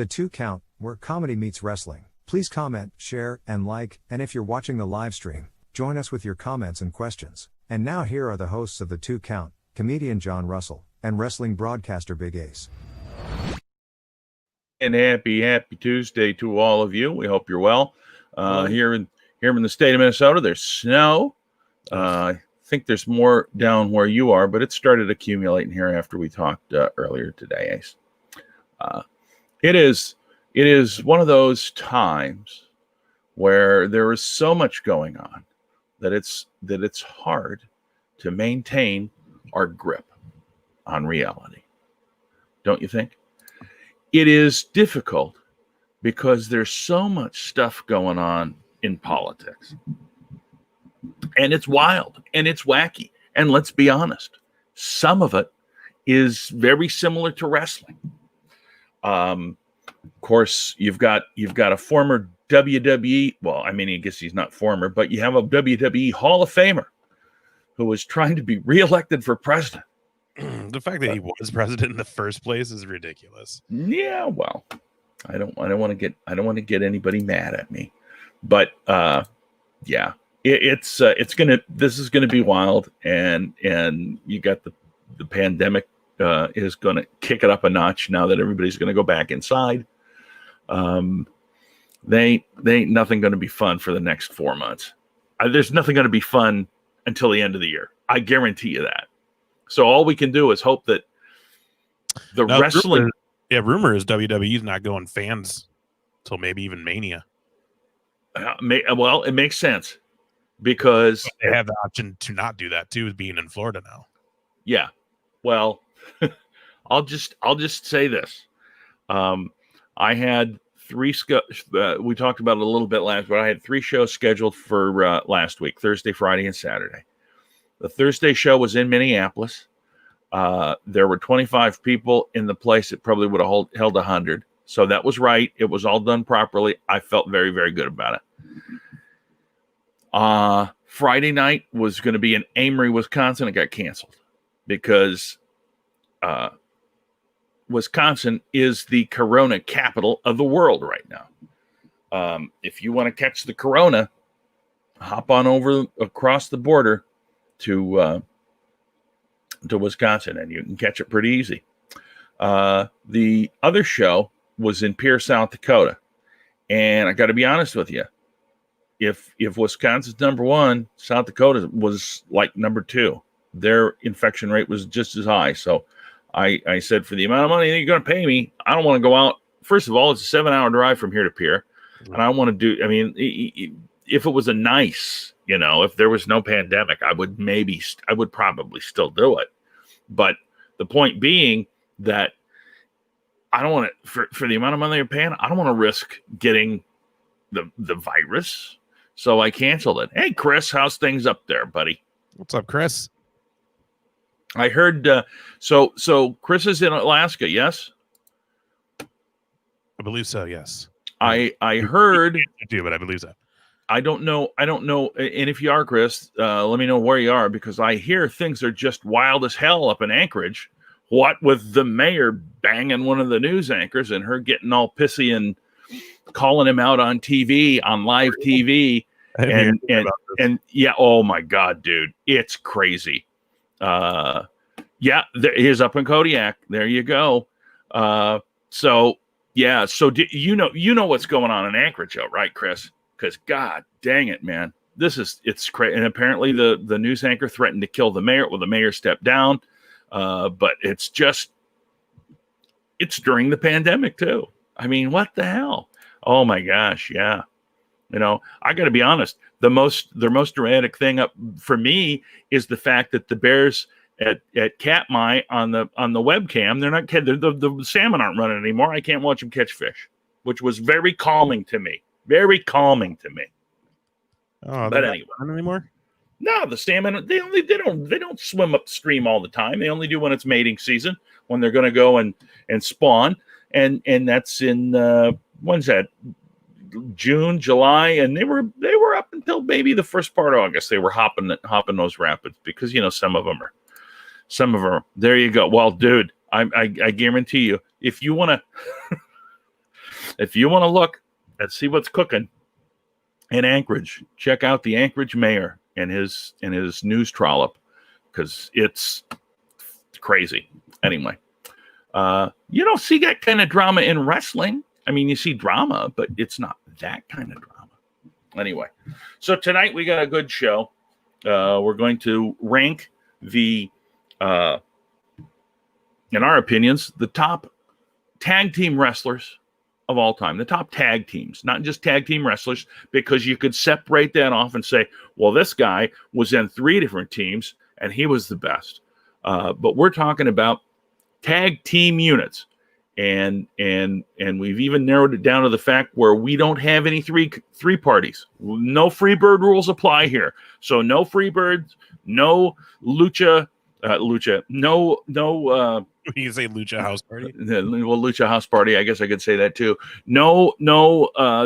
The 2 Count, where comedy meets wrestling. Please comment, share, and like, and if you're watching the live stream, join us with your comments and questions. And now here are the hosts of The 2 Count, comedian John Russell, and wrestling broadcaster Big Ace. And happy Tuesday to all of you. We hope you're well. Here in the state of Minnesota, there's snow. I think there's more down where you are, but it started accumulating here after we talked earlier today, Ace. It is one of those times where there is so much going on that it's hard to maintain our grip on reality. Don't you think? It is difficult because there's so much stuff going on in politics. And it's wild and it's wacky. And let's be honest, some of it is very similar to wrestling. Of course, you've got a former WWE, well, I mean, I guess he's not former, but you have a WWE Hall of Famer who was trying to be reelected for president. The fact that he was president in the first place is ridiculous. Yeah, well, I don't want to get anybody mad at me, but yeah, this is gonna be wild, and you got the pandemic is gonna kick it up a notch now that everybody's gonna go back inside. They ain't nothing gonna be fun for the next 4 months. There's nothing gonna be fun until the end of the year. I guarantee you that. So all we can do is hope that the wrestling. Rumor is WWE's not going fans till maybe even Mania. Well, it makes sense because they have the option to not do that too, being in Florida now. Yeah. Well, I'll just say this. I had 3. We talked about it a little bit last, but I had 3 shows scheduled for last week: Thursday, Friday, and Saturday. The Thursday show was in Minneapolis. There were 25 people in the place. It probably would have held 100. So that was right. It was all done properly. I felt very, very good about it. Friday night was going to be in Amory, Wisconsin. It got canceled because Wisconsin is the Corona capital of the world right now. If you want to catch the Corona, hop on over across the border to Wisconsin, and you can catch it pretty easy. The other show was in Pierre, South Dakota, and I got to be honest with you, if Wisconsin's number 1, South Dakota was like number 2. Their infection rate was just as high. So I said, for the amount of money that you're going to pay me, I don't want to go out. First of all, it's a 7-hour drive from here to Pierre, and I want to do. I mean, if it was a nice, if there was no pandemic, I would probably still do it. But the point being that I don't want to, for the amount of money you're paying, I don't want to risk getting the virus. So I canceled it. Hey, Chris, how's things up there, buddy? What's up, Chris? I heard, so Chris is in Alaska, yes? I believe so, yes. I heard. I do, but I believe so. I don't know. And if you are, Chris, let me know where you are, because I hear things are just wild as hell up in Anchorage. What with the mayor banging one of the news anchors and her getting all pissy and calling him out on TV, on live TV. And yeah, oh my God, dude, it's crazy. Yeah, here's up in Kodiak. There you go. So yeah, so you know what's going on in Anchorage, right, Chris? Because God dang it, man, it's crazy. And apparently the news anchor threatened to kill the mayor. Well, the mayor stepped down, but it's during the pandemic too. I mean, what the hell? Oh my gosh, yeah. I got to be honest. The most dramatic thing up for me is the fact that the Bears at Katmai on the webcam, they're not the salmon aren't running anymore. I can't watch them catch fish, which was very calming to me. Very calming to me. Oh, but anyway, not anymore. No, the salmon they don't swim upstream all the time. They only do when it's mating season, when they're going to go and spawn, and that's in when's that? June, July, and they were up until maybe the first part of August. They were hopping those rapids because some of them are. There you go. Well, dude, I guarantee you, if you want to. if you want to look and see what's cooking in Anchorage, check out the Anchorage mayor and his news trollop, because it's crazy. Anyway, you don't see that kind of drama in wrestling. I mean, you see drama, but it's not that kind of drama. Anyway, so tonight we got a good show. We're going to rank the, in our opinions, the top tag team wrestlers of all time, the top tag teams, not just tag team wrestlers, because you could separate that off and say, well, this guy was in 3 different teams and he was the best. But we're talking about tag team units. And we've even narrowed it down to the fact where we don't have any three parties. No free bird rules apply here. So no free birds, no lucha, no. You can say Lucha House Party. Well, Lucha House Party. I guess I could say that too. No,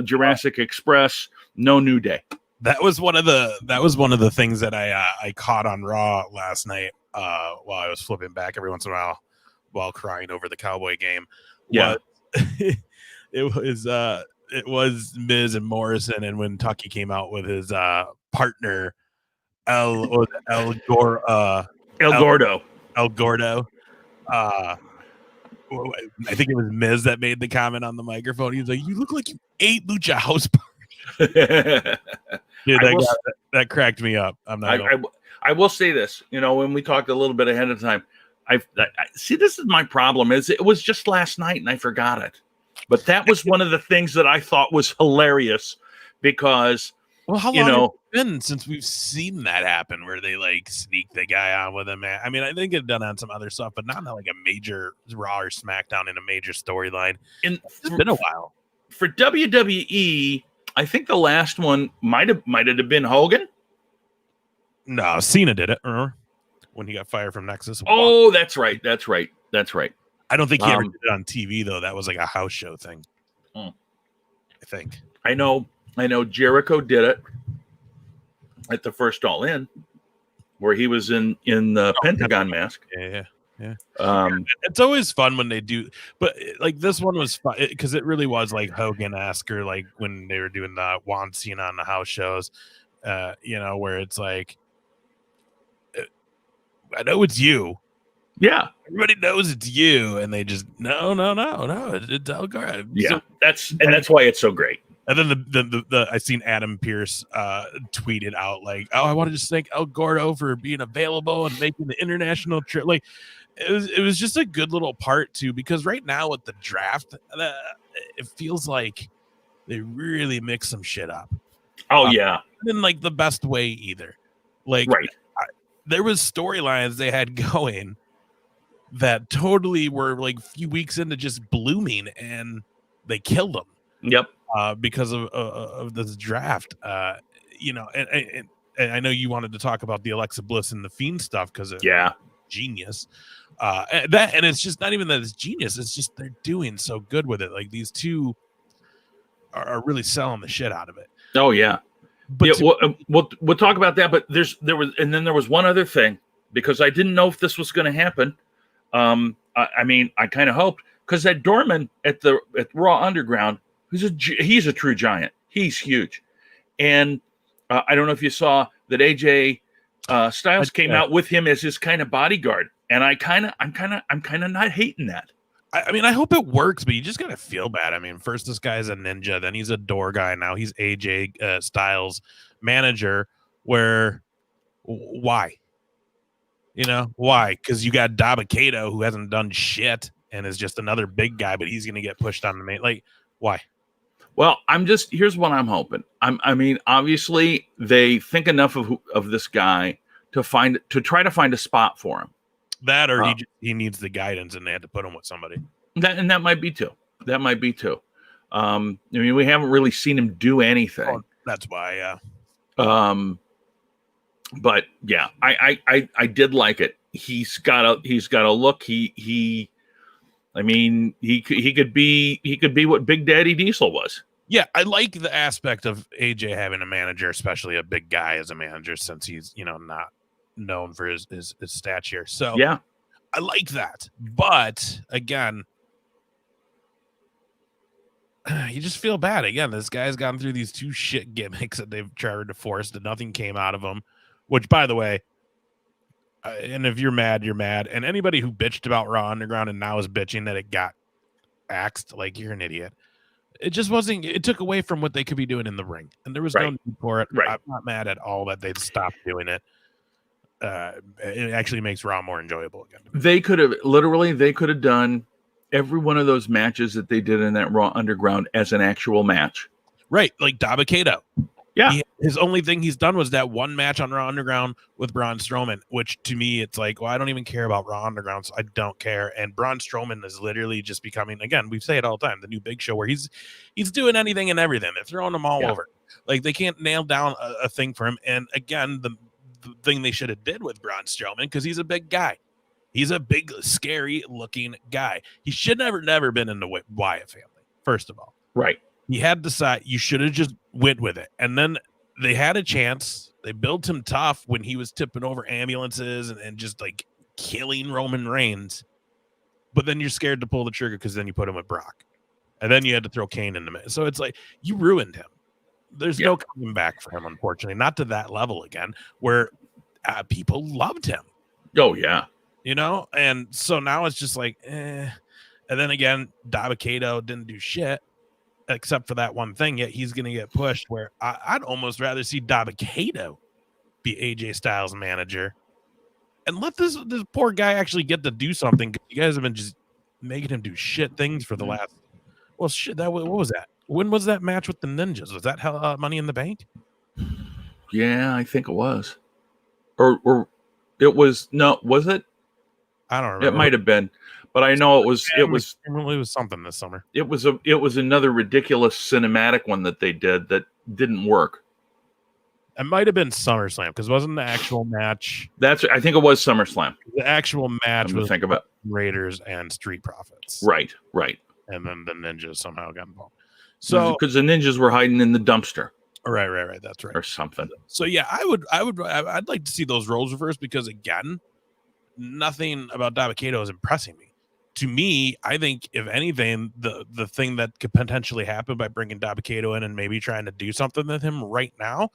Jurassic Express. No New Day. That was one of the things that I caught on Raw last night while I was flipping back every once in a while crying over the Cowboy game. Yeah. It was Miz and Morrison, and when Tucky came out with his partner El Gordo. I think it was Miz that made the comment on the microphone. He was like, "You look like you ate Lucha House Party." Dude, that cracked me up. I will say this. You know, when we talked a little bit ahead of time, I see, this is my problem, is it was just last night and I forgot it. But that was one of the things that I thought was hilarious, because, how long has it been since we've seen that happen, where they like sneak the guy on with him? I mean, I think it's done on some other stuff, but not like a major Raw or SmackDown in a major storyline. It's been a while. For WWE, I think the last one might have been Hogan. No, Cena did it. When he got fired from Nexus. Oh, that's right. I don't think he ever did it on TV, though. That was like a house show thing. I think. I know Jericho did it at the first All In, where he was in the Pentagon mask. Yeah. It's always fun when they do, but like this one was fun because it really was like Hogan-esque, or like when they were doing the Juan Cena on the house shows, where it's like, I know it's you. Yeah. Everybody knows it's you. And they just, no. It's El Gordo. Yeah. That's why it's so great. And then the I seen Adam Pearce tweeted out like, "Oh, I want to just thank El Gordo for being available and making the international trip." Like, it was just a good little part too, because right now with the draft, it feels like they really mix some shit up. Oh yeah. In like the best way either. Like, right. There was storylines they had going that totally were like a few weeks into just blooming, and they killed them. Yep. Because of this draft, and I know you wanted to talk about the Alexa Bliss and the Fiend stuff because of genius. And it's just not even that it's genius; it's just they're doing so good with it. Like these two are really selling the shit out of it. Oh yeah. But we'll talk about that. But there was one other thing, because I didn't know if this was going to happen. I mean, I kind of hoped, because that Dorman at Raw Underground, he's a true giant. He's huge, and I don't know if you saw that AJ Styles came out with him as his kind of bodyguard, and I'm kind of not hating that. I mean, I hope it works, but you just gotta feel bad. I mean, first this guy's a ninja, then he's a door guy, now he's AJ Styles' manager. Why? Why? Because you got Dabba-Kato, who hasn't done shit and is just another big guy, but he's gonna get pushed on the main. Like, why? Well, here's what I'm hoping. I mean, obviously they think enough of this guy to try to find a spot for him. That, or he needs the guidance, and they had to put him with somebody. That might be too. I mean, we haven't really seen him do anything. Oh, that's why, yeah. But yeah, I did like it. He's got a look. He could be what Big Daddy Diesel was. Yeah, I like the aspect of AJ having a manager, especially a big guy as a manager, since he's not known for his stature. So yeah, I like that. But again, you just feel bad. Again, this guy's gone through these 2 shit gimmicks that they've tried to force, that nothing came out of them, which, by the way, and if you're mad, you're mad. And anybody who bitched about Raw Underground and now is bitching that it got axed, like, you're an idiot. It just wasn't, it took away from what they could be doing in the ring. And there was no need for it. Right. I'm not mad at all that they stopped doing it. It actually makes Raw more enjoyable again. They could have done every one of those matches that they did in that Raw Underground as an actual match. Right, like Dabba-Kato. Yeah. His only thing he's done was that one match on Raw Underground with Braun Strowman, which to me, it's like, well, I don't even care about Raw Underground, so I don't care. And Braun Strowman is literally just becoming, again, we say it all the time, the new Big Show, where he's doing anything and everything. They're throwing him all over. Like, they can't nail down a thing for him. And again, the thing they should have did with Braun Strowman, because he's a big guy. He's a big, scary-looking guy. He should never been in the Wyatt family, first of all. Right. He had to decide. You should have just went with it. And then they had a chance. They built him tough when he was tipping over ambulances and just, like, killing Roman Reigns. But then you're scared to pull the trigger because then you put him with Brock. And then you had to throw Kane in the mix. So it's like, you ruined him. There's no coming back for him, unfortunately. Not to that level again, where people loved him. Oh, yeah. You know, and so now it's just like, And then again, Dabba-Kato didn't do shit except for that one thing. Yet he's going to get pushed. Where I'd almost rather see Dabba-Kato be AJ Styles' manager and let this poor guy actually get to do something. You guys have been just making him do shit things for the last. Well, shit. What was that? When was that match with the Ninjas? Was that Money in the Bank? Yeah, I think it was. Or it was. No, was it? I don't remember. It might have been, but I know it was something this summer. It was another ridiculous cinematic one that they did that didn't work. It might have been SummerSlam, because wasn't the actual match. I think it was SummerSlam. The actual match was think about Raiders and Street Profits. Right. And then the Ninjas somehow got involved. So because the Ninjas were hiding in the dumpster. Right. That's right. Or something. So yeah, I'd like to see those roles reversed, because again, nothing about Dabba-Kato is impressing me. To me, I think if anything, the thing that could potentially happen by bringing Dabba-Kato in and maybe trying to do something with him right now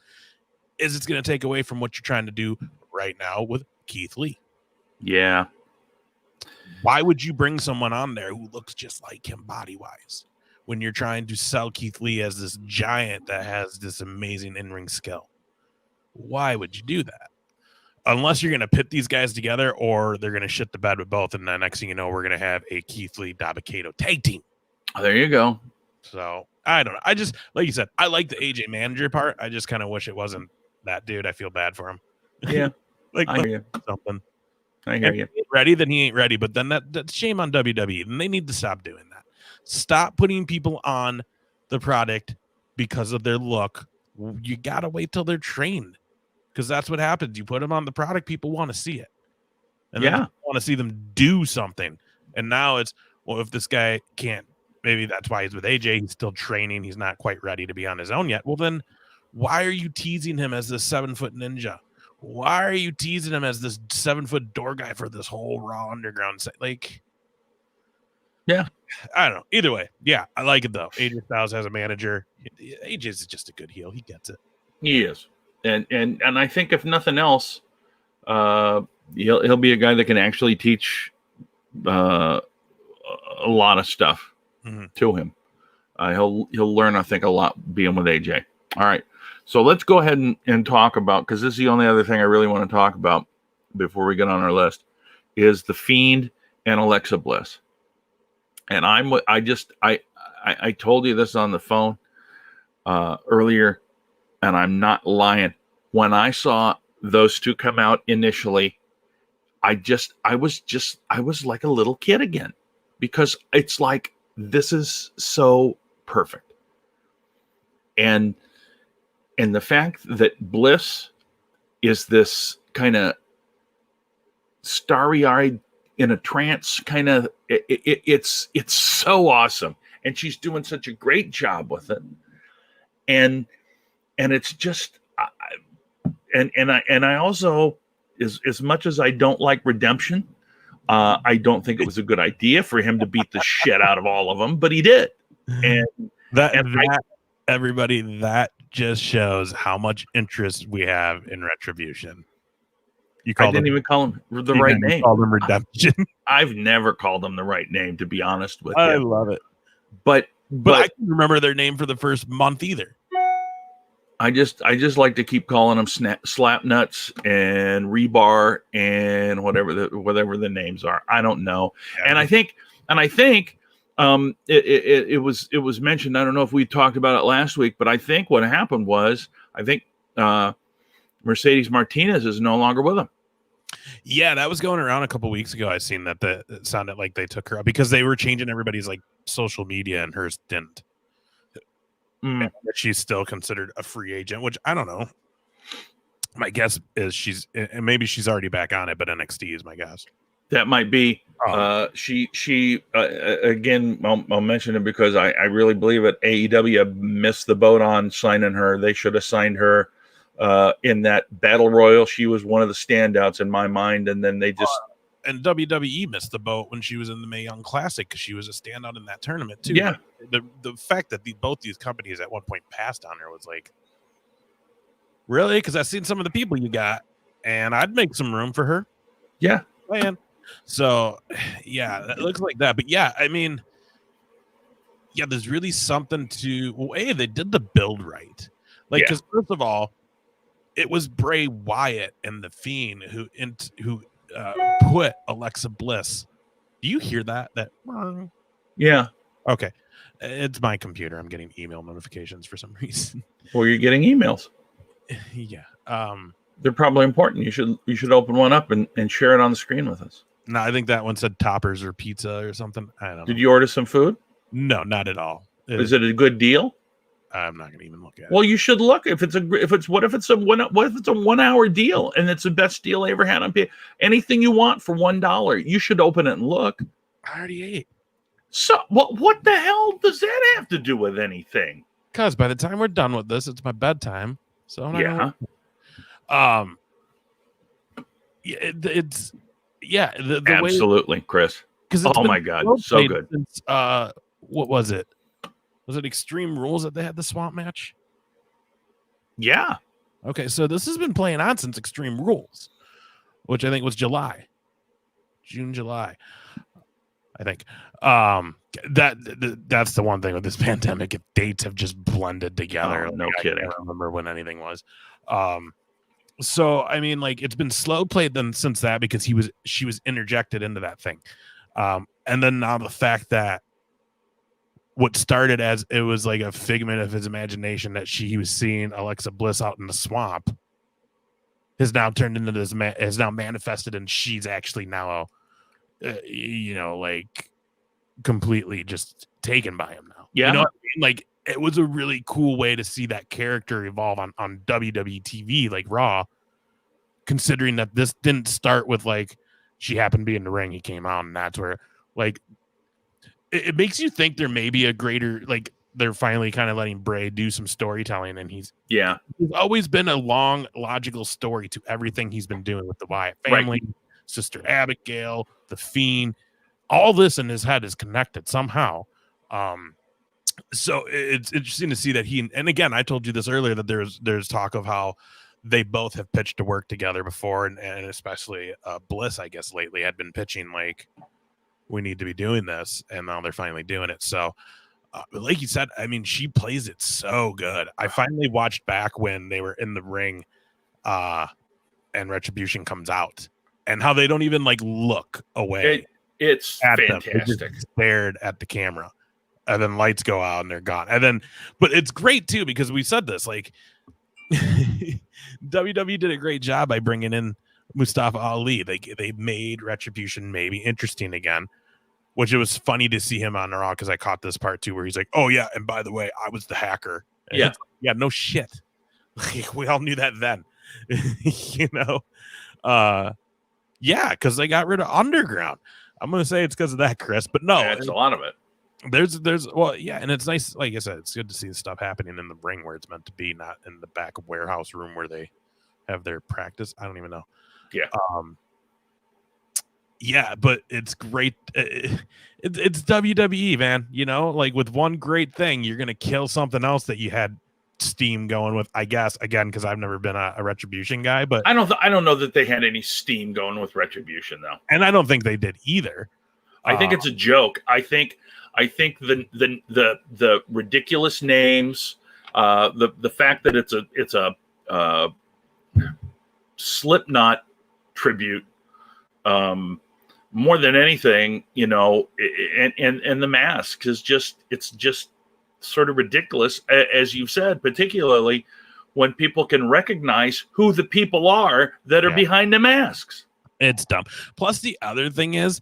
is it's going to take away from what you're trying to do right now with Keith Lee. Yeah. Why would you bring someone on there who looks just like him body-wise when you're trying to sell Keith Lee as this giant that has this amazing in-ring skill? Why would you do that? Unless you're going to pit these guys together, or they're going to shit the bed with both. And the next thing you know, we're going to have a Keith Lee Dabba-Kato tag team. Oh, there you go. So I don't know. I just, like you said, I like the AJ manager part. I just kind of wish it wasn't that dude. I feel bad for him. Yeah. I hear you. Something. I hear you. If he ain't ready, then he ain't ready. But then that's shame on WWE. And they need to stop doing that. Stop putting people on the product because of their look. You got to wait till they're trained. Because that's what happens. You put them on the product, people want to see it. And then want to see them do something. And now it's, well, if this guy can't, maybe that's why he's with AJ. He's still training. He's not quite ready to be on his own yet. Well, then why are you teasing him as this 7-foot ninja? Why are you teasing him as this 7-foot door guy for this whole Raw Underground set? Like, yeah, I don't know. Either way, yeah, I like it though. AJ Styles has a manager. AJ is just a good heel. He gets it. He is. And I think if nothing else, he'll be a guy that can actually teach a lot of stuff to him. He'll learn, I think, a lot being with AJ. All right, so let's go ahead and talk about, because this is the only other thing I really want to talk about before we get on our list, is the Fiend and Alexa Bliss. And I told you this on the phone earlier. And I'm not lying. When I saw those two come out initially, I was like a little kid again, because it's like, this is so perfect. And the fact that Bliss is this kind of starry-eyed in a trance kind of, it's so awesome. And she's doing such a great job with it. And it's just, I also, as much as I don't like Redemption, I don't think it was a good idea for him to beat the shit out of all of them, but he did. And Everybody, that just shows how much interest we have in Retribution. I didn't even call him the right name. Call them Redemption. I've never called them the right name, to be honest with you. I love it. But I can't remember their name for the first month either. I just like to keep calling them slap nuts and rebar and whatever the names are. I don't know. Yeah. And I think it was mentioned. I don't know if we talked about it last week, but I think what happened was Mercedes Martinez is no longer with them. Yeah, that was going around a couple weeks ago. I seen that it sounded like they took her out because they were changing everybody's like social media and hers didn't. And she's still considered a free agent, which I don't know. My guess is maybe she's already back on it, but NXT is my guess. That might be. She again, I'll mention it because I really believe it. AEW missed the boat on signing her. They should have signed her in that Battle Royal. She was one of the standouts in my mind, and then they just and WWE missed the boat when she was in the Mae Young Classic because she was a standout in that tournament too. Yeah, the fact that both these companies at one point passed on her was like, really? Because I've seen some of the people you got, and I'd make some room for her. Yeah, man. So yeah, it looks like that. But yeah, I mean, yeah, there's really something to. Well, hey, they did the build right. Like, because first of all, it was Bray Wyatt and the Fiend who put Alexa Bliss. Do you hear that? Yeah. Okay. It's my computer. I'm getting email notifications for some reason. Well, you're getting emails. Yeah. They're probably important. You should open one up and share it on the screen with us. No, I think that one said toppers or pizza or something. I don't know. Did you order some food? No, not at all. Is it a good deal? I'm not gonna even look at it. Well, you should look. What if it's a 1 hour deal and it's the best deal I ever had on pay? Anything you want for $1, you should open it and look. I already ate. So what the hell does that have to do with anything? Because by the time we're done with this, it's my bedtime. So I'm not gonna the absolutely way, Chris. Oh my God, so good. Since, what was it? Was it Extreme Rules that they had the swamp match? Yeah. Okay, so this has been playing on since Extreme Rules, which I think was June, July. I think that's the one thing with this pandemic. If dates have just blended together, no kidding. I don't remember when anything was. So I mean, like, it's been slow played then since that because she was interjected into that thing, and then now the fact that what started as it was like a figment of his imagination that he was seeing Alexa Bliss out in the swamp has now turned into this has now manifested, and she's actually now like completely just taken by him now. Yeah, you know what I mean? Like, it was a really cool way to see that character evolve on WWE TV, like Raw, considering that this didn't start with like she happened to be in the ring, he came out, and that's where like it makes you think there may be a greater, like, they're finally kind of letting Bray do some storytelling, and he's always been a long logical story to everything he's been doing with the Wyatt family, right. Sister Abigail, the Fiend, all this in his head is connected somehow. So it's interesting to see that and again, I told you this earlier, that there's talk of how they both have pitched to work together before, and especially Bliss, I guess lately had been pitching like, we need to be doing this, and now they're finally doing it. So like you said, I mean, she plays it so good. I finally watched back when they were in the ring and Retribution comes out, and how they don't even like look away. It's fantastic. They just stared at the camera, and then lights go out and they're gone. And then, but it's great too, because we said this, like WWE did a great job by bringing in Mustafa Ali. They made Retribution maybe interesting again, which it was funny to see him on Raw, because I caught this part too where he's like, oh yeah, and by the way, I was the hacker. And no shit. Like, we all knew that then. Because they got rid of Underground. I'm gonna say it's because of that, Chris, but no, it's a lot of it. There's and it's nice, like I said, it's good to see the stuff happening in the ring where it's meant to be, not in the back of warehouse room where they have their practice. I don't even know. Yeah, but it's great. It's WWE, man. You know, like with one great thing, you're gonna kill something else that you had steam going with. I guess again, because I've never been a Retribution guy, but I don't know that they had any steam going with Retribution though, and I don't think they did either. I think it's a joke. I think the ridiculous names, the fact that it's a Slipknot tribute, more than anything, you know, and the mask is just sort of ridiculous, as you've said, particularly when people can recognize who the people are that are behind the masks. It's dumb. Plus, the other thing is,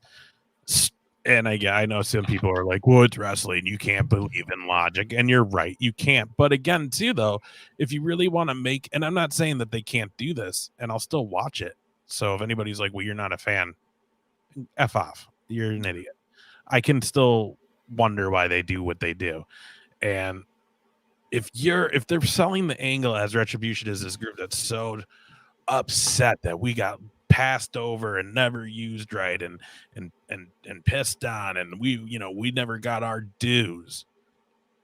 and I know some people are like, well, it's wrestling. You can't believe in logic. And you're right. You can't. But again, too, though, if you really want to make, and I'm not saying that they can't do this, and I'll still watch it. So if anybody's like, well, you're not a fan, F off. You're an idiot. I can still wonder why they do what they do. And if they're selling the angle as Retribution is this group that's so upset that we got passed over and never used right and pissed on, and we never got our dues,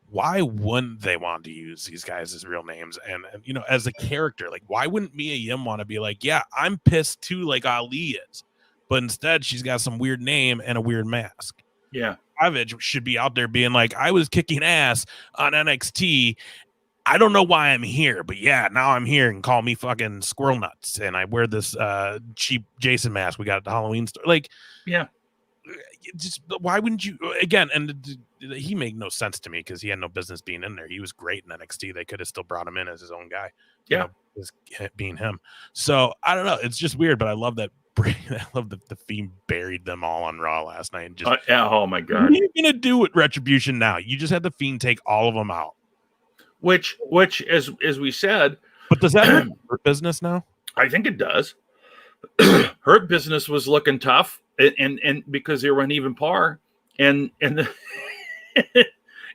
why wouldn't they want to use these guys as real names and as a character? Like, why wouldn't Mia Yim want to be like, yeah, I'm pissed too, like Ali is, but instead she's got some weird name and a weird mask? Yeah, Savage should be out there being like, I was kicking ass on NXT. I don't know why I'm here, but yeah, now I'm here, and call me fucking Squirrel Nuts, and I wear this cheap Jason mask we got at the Halloween store. Like, yeah, just why wouldn't you? Again, and he made no sense to me because he had no business being in there. He was great in NXT. They could have still brought him in as his own guy. Yeah, being him. So I don't know. It's just weird, but I love that. I love that the Fiend buried them all on Raw last night. And just, oh my god, what are you gonna do with Retribution now? You just had the Fiend take all of them out. Which as we said, but does that hurt business now? I think it does. Hurt Business was looking tough, and because they were on even par, and the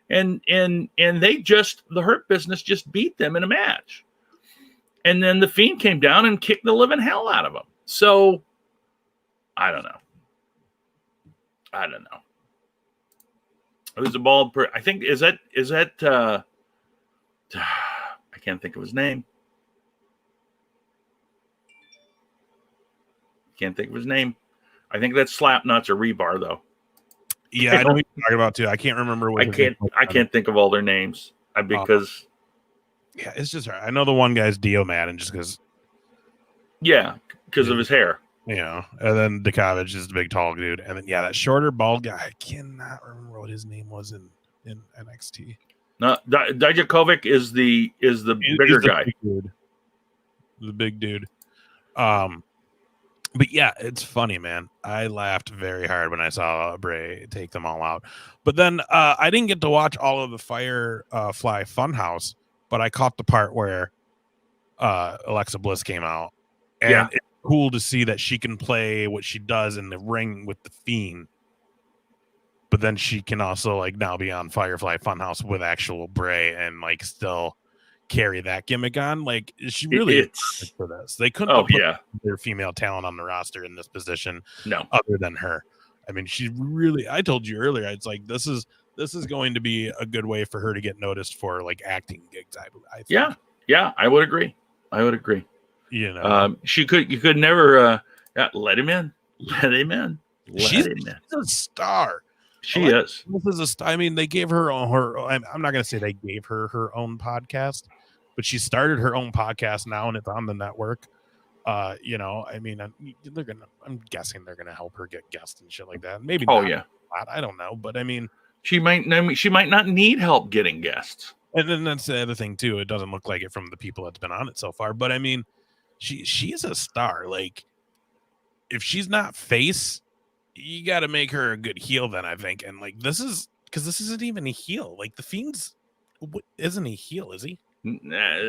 and the Hurt Business just beat them in a match, and then the Fiend came down and kicked the living hell out of them. So I don't know. It was a bald. I think is that. I can't think of his name. I think that's Slapnuts or Rebar, though. Yeah, I know what you're talking about too. I can't remember what. I can't think of all their names because. Yeah, it's just I know the one guy's Dio Madden just because. Yeah, because of his hair. Yeah, and then Dikovich is the big tall dude, and then that shorter bald guy. I cannot remember what his name was in NXT. No, Dijakovic is the bigger guy. The big dude. But yeah, it's funny, man. I laughed very hard when I saw Bray take them all out. But then I didn't get to watch all of the Firefly Funhouse, but I caught the part where Alexa Bliss came out. And it's cool to see that she can play what she does in the ring with the Fiend. But then she can also like now be on Firefly Funhouse with actual Bray and like still carry that gimmick on. Like she really is perfect for this. They couldn't put their female talent on the roster in this position. No, other than her. I mean, she really. I told you earlier. It's like this is going to be a good way for her to get noticed for like acting gigs. I think. Yeah, I would agree. You know, you could never let him in. She's a star. She is. This is a star. I mean, they gave her I'm not going to say they gave her own podcast, but she started her own podcast now, and it's on the network. I mean, I'm guessing they're gonna help her get guests and shit like that. Maybe. I don't know, but I mean, she might not need help getting guests. And then that's the other thing too. It doesn't look like it from the people that's been on it so far. But I mean, she's a star. Like, if she's not face, you got to make her a good heel. Then I think, and like this isn't even a heel. Like the Fiend's isn't he heel? Is he? Not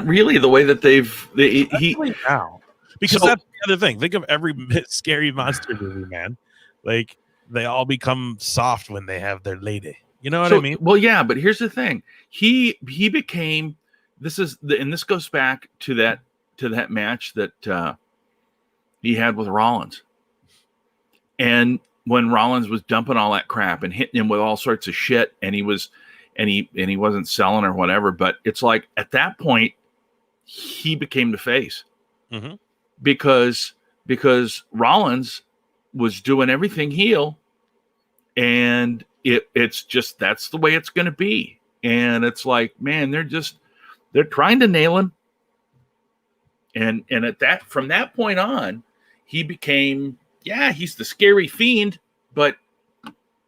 really. The way that he now, because that's the other thing. Think of every scary monster movie, man. Like they all become soft when they have their lady. You know what I mean? Well, yeah, but here's the thing. He became. And this goes back to that match that he had with Rollins. And when Rollins was dumping all that crap and hitting him with all sorts of shit, and he wasn't selling or whatever, but it's like at that point he became the face because Rollins was doing everything heel, and it's just that's the way it's going to be. And it's like, man, they're trying to nail him. And from that point on, he became, he's the scary Fiend, but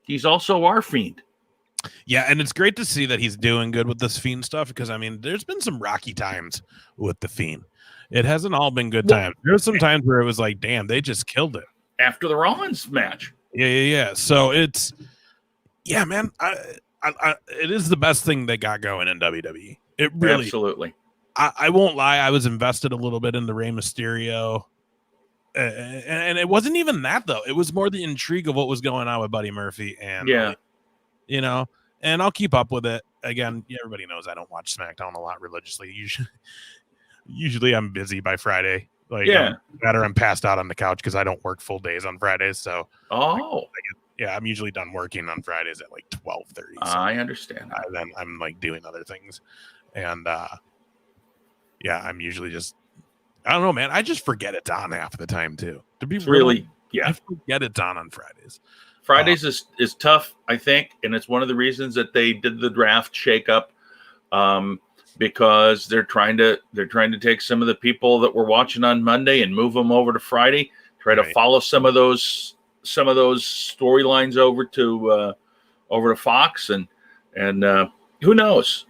he's also our Fiend. Yeah, and it's great to see that he's doing good with this Fiend stuff, because I mean, there's been some rocky times with the Fiend. It hasn't all been good times. There's some times where it was like, damn, they just killed it after the Rollins match. Yeah. So it's, man, it is the best thing they got going in WWE. It really, absolutely. I won't lie, I was invested a little bit in the Rey Mysterio. And it wasn't even that, though. It was more the intrigue of what was going on with Buddy Murphy. And, and I'll keep up with it. Again, everybody knows I don't watch SmackDown a lot religiously. Usually I'm busy by Friday. I'm passed out on the couch because I don't work full days on Fridays. So, I'm usually done working on Fridays at like 12:30. So I understand. Then I'm like doing other things. And, I'm usually just, I don't know, man. I just forget it's on half the time too. To be really, I forget it's on Fridays. Fridays is tough, I think, and it's one of the reasons that they did the draft shakeup, because they're trying to take some of the people that were watching on Monday and move them over to Friday. Try to follow some of those storylines over to Fox, and who knows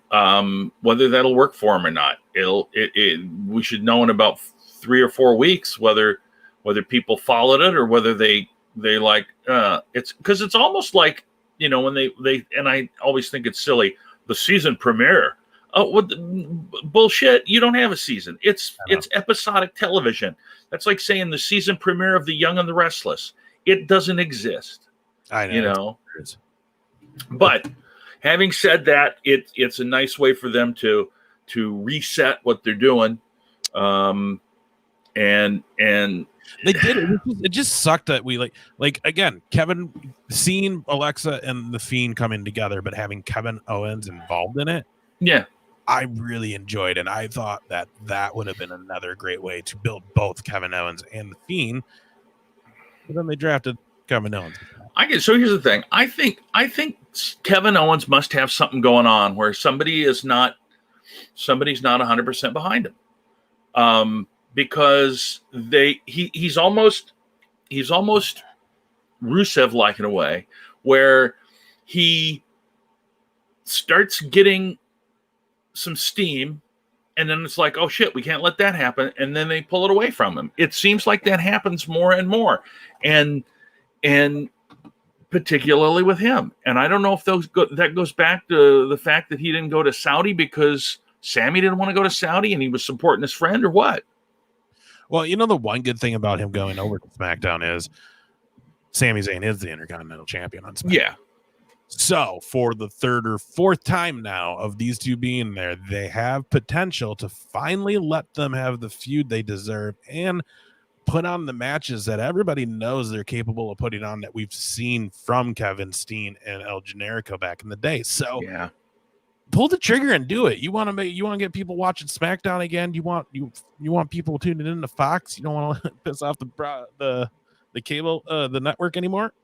whether that'll work for them or not. We should know in about 3 or 4 weeks whether people followed it or whether they like it's because it's almost like, when they and I always think it's silly, the season premiere. Oh, what bullshit! You don't have a season. It's episodic television. That's like saying the season premiere of The Young and the Restless. It doesn't exist. I know. But having said that, it's a nice way for them to reset what they're doing. And they did it. It just sucked that we like again, Kevin, seeing Alexa and the Fiend coming together, but having Kevin Owens involved in it. Yeah. I really enjoyed it. And I thought that would have been another great way to build both Kevin Owens and the Fiend. But then they drafted Kevin Owens. So here's the thing. I think Kevin Owens must have something going on where somebody's not 100% behind him. Because he's almost Rusev-like in a way, where he starts getting some steam, and then it's like, oh shit, we can't let that happen, and then they pull it away from him. It seems like that happens more and more, and particularly with him. And I don't know if that goes back to the fact that he didn't go to Saudi because Sammy didn't want to go to Saudi and he was supporting his friend, or what. Well, the one good thing about him going over to SmackDown is Sami Zayn is the Intercontinental Champion on SmackDown. Yeah. So for the 3rd or 4th time now of these two being there, they have potential to finally let them have the feud they deserve and put on the matches that everybody knows they're capable of putting on, that we've seen from Kevin Steen and El Generico back in the day. So pull the trigger and do it. You want to get people watching SmackDown again. You want people tuning into Fox. You don't want to piss off the cable, the network anymore.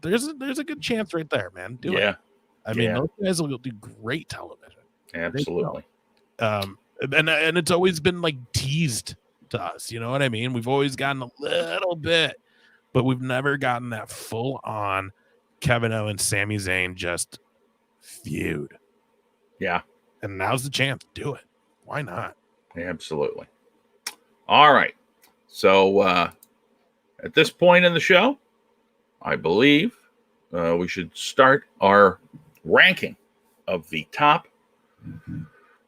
There's a good chance right there, man. Do it. I mean, those guys will do great television. Absolutely. And it's always been like teased to us. You know what I mean? We've always gotten a little bit, but we've never gotten that full on Kevin Owens, Sami Zayn just feud. Yeah. And now's the chance. Do it. Why not? Absolutely. All right. So at this point in the show, I believe we should start our ranking of the top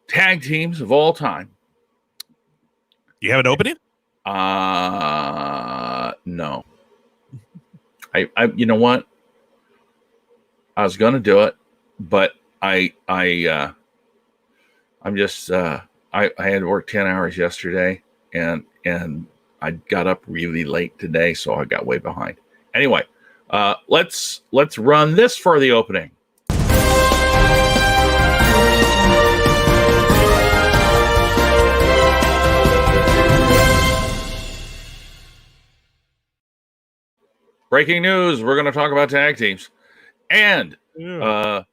tag teams of all time. You have an opening? No. I you know what? I was gonna do it, but I'm just I had to work 10 hours yesterday, and I got up really late today, so I got way behind. Anyway, let's run this for the opening. Breaking news, we're going to talk about tag teams. And I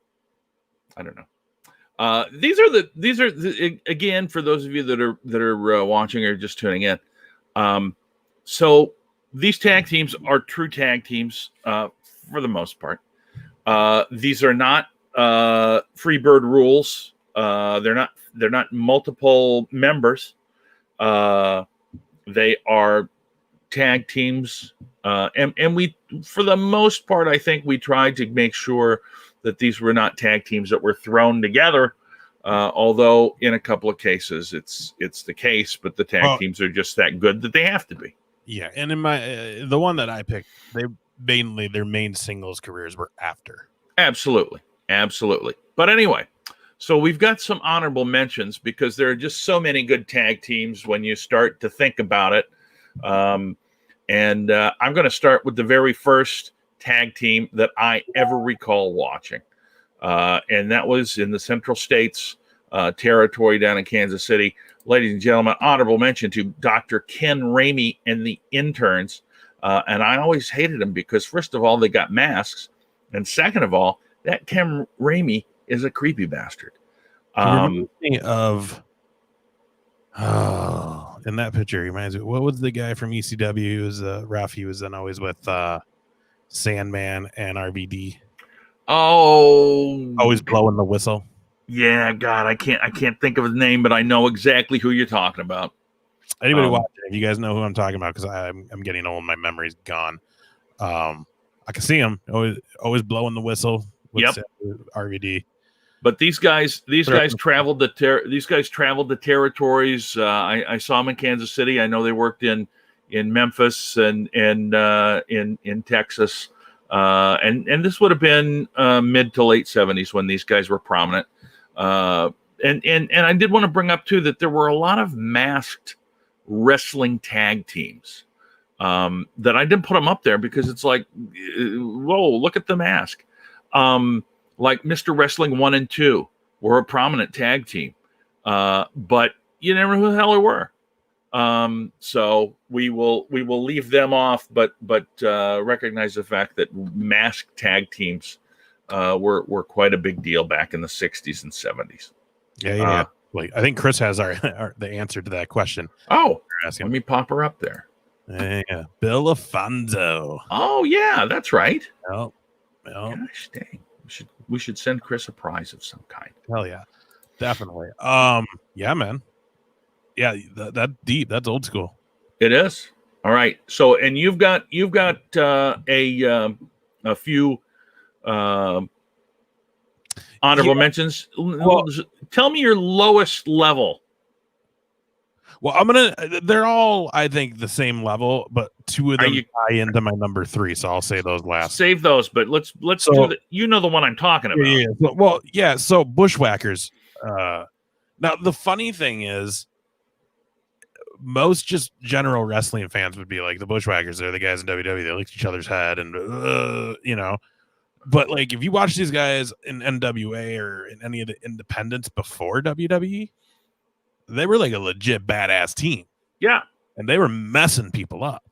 don't know. These are again, for those of you that are watching or just tuning in. So these tag teams are true tag teams for the most part. These are not Freebird rules. They're not multiple members. They are tag teams. And we, for the most part, I think we tried to make sure that these were not tag teams that were thrown together. Although in a couple of cases it's the case, but the tag teams are just that good that they have to be. Yeah, and in my the one that I picked, their main singles careers were after. Absolutely. But anyway, so we've got some honorable mentions because there are just so many good tag teams when you start to think about it. And I'm going to start with the very first tag team that I ever recall watching. And that was in the Central States territory down in Kansas City. Ladies and gentlemen, honorable mention to Dr. Ken Ramey and the Interns. And I always hated them because, first of all, they got masks. And second of all, that Ken Ramey is a creepy bastard. In that picture, he reminds me. What was the guy from ECW? He was ref. He was then always with Sandman and RVD. Oh, always blowing the whistle. Yeah, God, I can't think of his name, but I know exactly who you're talking about. Anybody watching? If you guys know who I'm talking about, because I'm getting old, my memory's gone. I can see him always blowing the whistle with RVD. But these guys traveled the territories. I saw them in Kansas City. I know they worked in Memphis and in Texas. And this would have been mid to late 70s when these guys were prominent. And I did want to bring up too that there were a lot of masked wrestling tag teams that I didn't put them up there because it's like, whoa, look at the mask. Like Mr. Wrestling 1 and 2 were a prominent tag team, but you never knew who the hell they were. So we will leave them off, but recognize the fact that masked tag teams were quite a big deal back in the 60s and 70s. Yeah. Like I think Chris has the answer to that question. Oh, let me pop her up there. Yeah, Bill Afonso. Oh yeah, that's right. Well. Gosh dang. We should send Chris a prize of some kind. Hell yeah, definitely. Yeah, man. Yeah, that deep. That's old school. It is. All right. So, and you've got a few honorable mentions. Well, tell me your lowest level. Well, they're all, I think, the same level, but two of them tie into my number 3, so I'll say those last. Save those, but let's do the, you know the one I'm talking about. Yeah. Well, yeah, so Bushwhackers. Now, the funny thing is, most just general wrestling fans would be like, the Bushwhackers, they're the guys in WWE, they lick each other's head, and, But, like, if you watch these guys in NWA or in any of the independents before WWE, they were like a legit badass team. Yeah. And they were messing people up.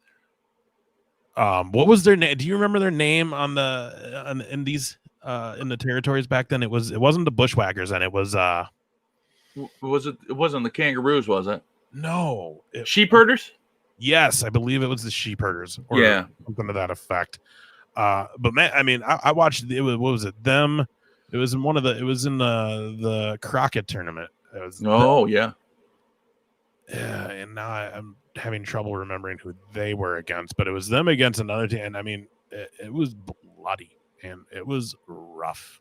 What was their name? Do you remember their name in the territories back then? It wasn't the Bushwhackers, and it was it wasn't the Kangaroos, was it? No. Sheep Herders? Yes, I believe it was the Sheep Herders. Or something to that effect. But man, I watched it. What was it? Them. It was in the Crockett tournament. Yeah. Yeah, and now I'm having trouble remembering who they were against, but it was them against another team. And it was bloody and it was rough.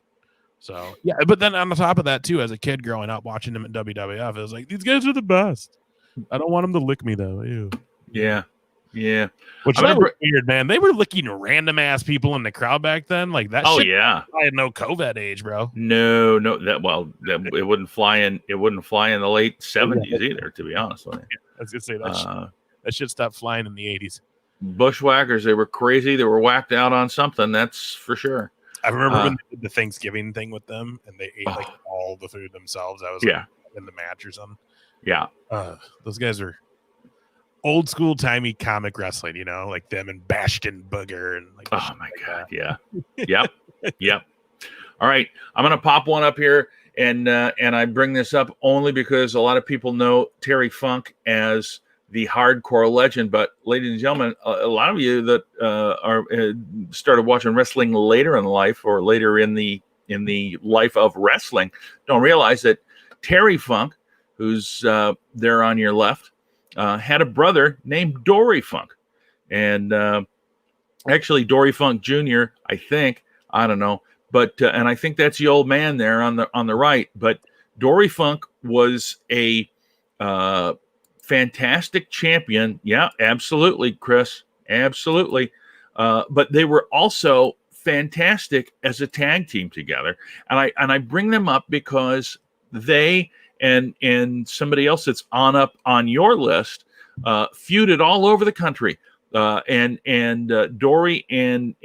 So yeah, but then on the top of that too, as a kid growing up watching them at WWF, it was like, these guys are the best. I don't want them to lick me though. Ew. Yeah. Which was weird, man. They were licking random ass people in the crowd back then. Like that. Oh shit, yeah. I had no COVID age, bro. No. It wouldn't fly in. It wouldn't fly in the late 70s either. To be honest with you, I was gonna say that. That shit stopped flying in the 80s. Bushwhackers, they were crazy. They were whacked out on something, that's for sure. I remember when they did the Thanksgiving thing with them, and they ate like all the food themselves. I was like, in the match or something. Yeah, those guys are old school timey comic wrestling, like them and Bastion Booger and like. Oh my god, yeah, yep. All right, I'm gonna pop one up here, and I bring this up only because a lot of people know Terry Funk as the hardcore legend, but ladies and gentlemen, a lot of you that are started watching wrestling later in life or later in the life of wrestling don't realize that Terry Funk, who's there on your left, had a brother named Dory Funk, and actually Dory Funk Jr. I don't know, but and I think that's the old man there on the right. But Dory Funk was a fantastic champion. Yeah, absolutely, Chris. Absolutely. But they were also fantastic as a tag team together. And I bring them up because they and somebody else that's on your list feuded all over the country. And Dory and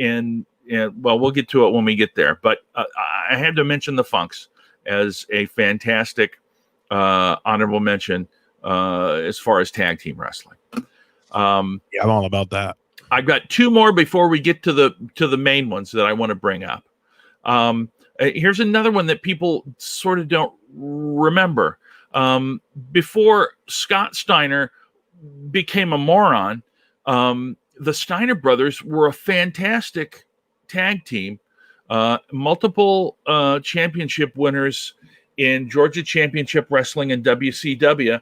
well, we'll get to it when we get there. But I had to mention the Funks as a fantastic honorable mention as far as tag team wrestling. I'm all about that. I've got two more before we get to the main ones that I want to bring up. Here's another one that people sort of don't remember. Before Scott Steiner became a moron, the Steiner brothers were a fantastic tag team, multiple championship winners in Georgia Championship Wrestling and WCW.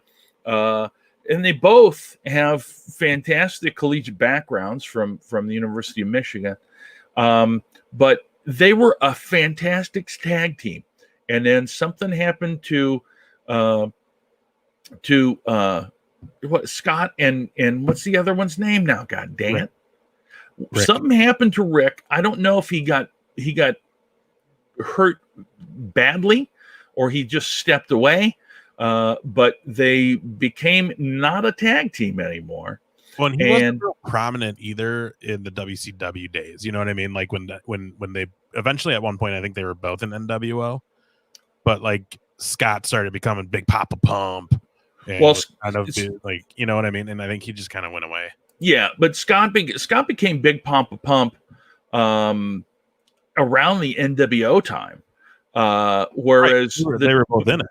And they both have fantastic collegiate backgrounds from the University of Michigan. But they were a fantastic tag team. And then something happened to Scott and what's the other one's name now? God dang it. Rick. Something happened to Rick. I don't know if he got hurt badly or he just stepped away. But they became not a tag team anymore. Well, and he wasn't real prominent either in the WCW days. You know what I mean? Like when they eventually at one point, I think they were both in NWO, but like Scott started becoming Big Papa Pump. Well, kind of like, you know what I mean? And I think he just kind of went away. Yeah, but Scott became Big Papa Pump around the NWO time, whereas they were both in it.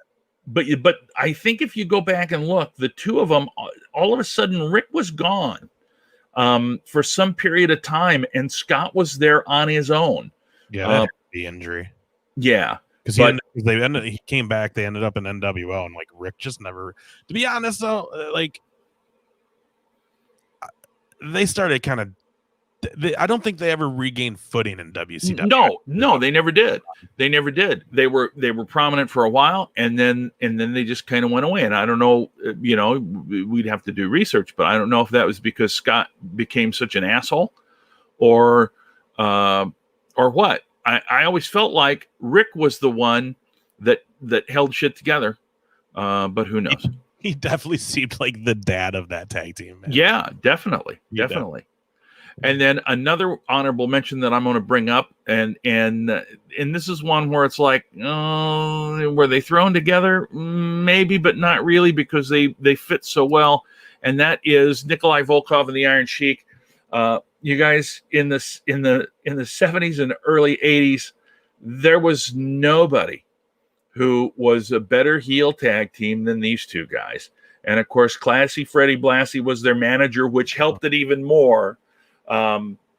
But I think if you go back and look, the two of them, all of a sudden, Rick was gone for some period of time, and Scott was there on his own. Yeah, the injury. Yeah, because he came back. They ended up in NWO, and like Rick just never. To be honest, though, like they started kind of. I don't think they ever regained footing in WCW. No, they never did. They never did. They were prominent for a while, and then they just kind of went away. And I don't know, we'd have to do research, but I don't know if that was because Scott became such an asshole, or what. I always felt like Rick was the one that held shit together, but who knows? He definitely seemed like the dad of that tag team. Man. Yeah, definitely. And then another honorable mention that I'm going to bring up, and this is one where it's like, were they thrown together? Maybe, but not really, because they fit so well. And that is Nikolai Volkoff and the Iron Sheik. You guys in the 70s and early 80s, there was nobody who was a better heel tag team than these two guys. And of course, Classy Freddie Blassie was their manager, which helped it even more.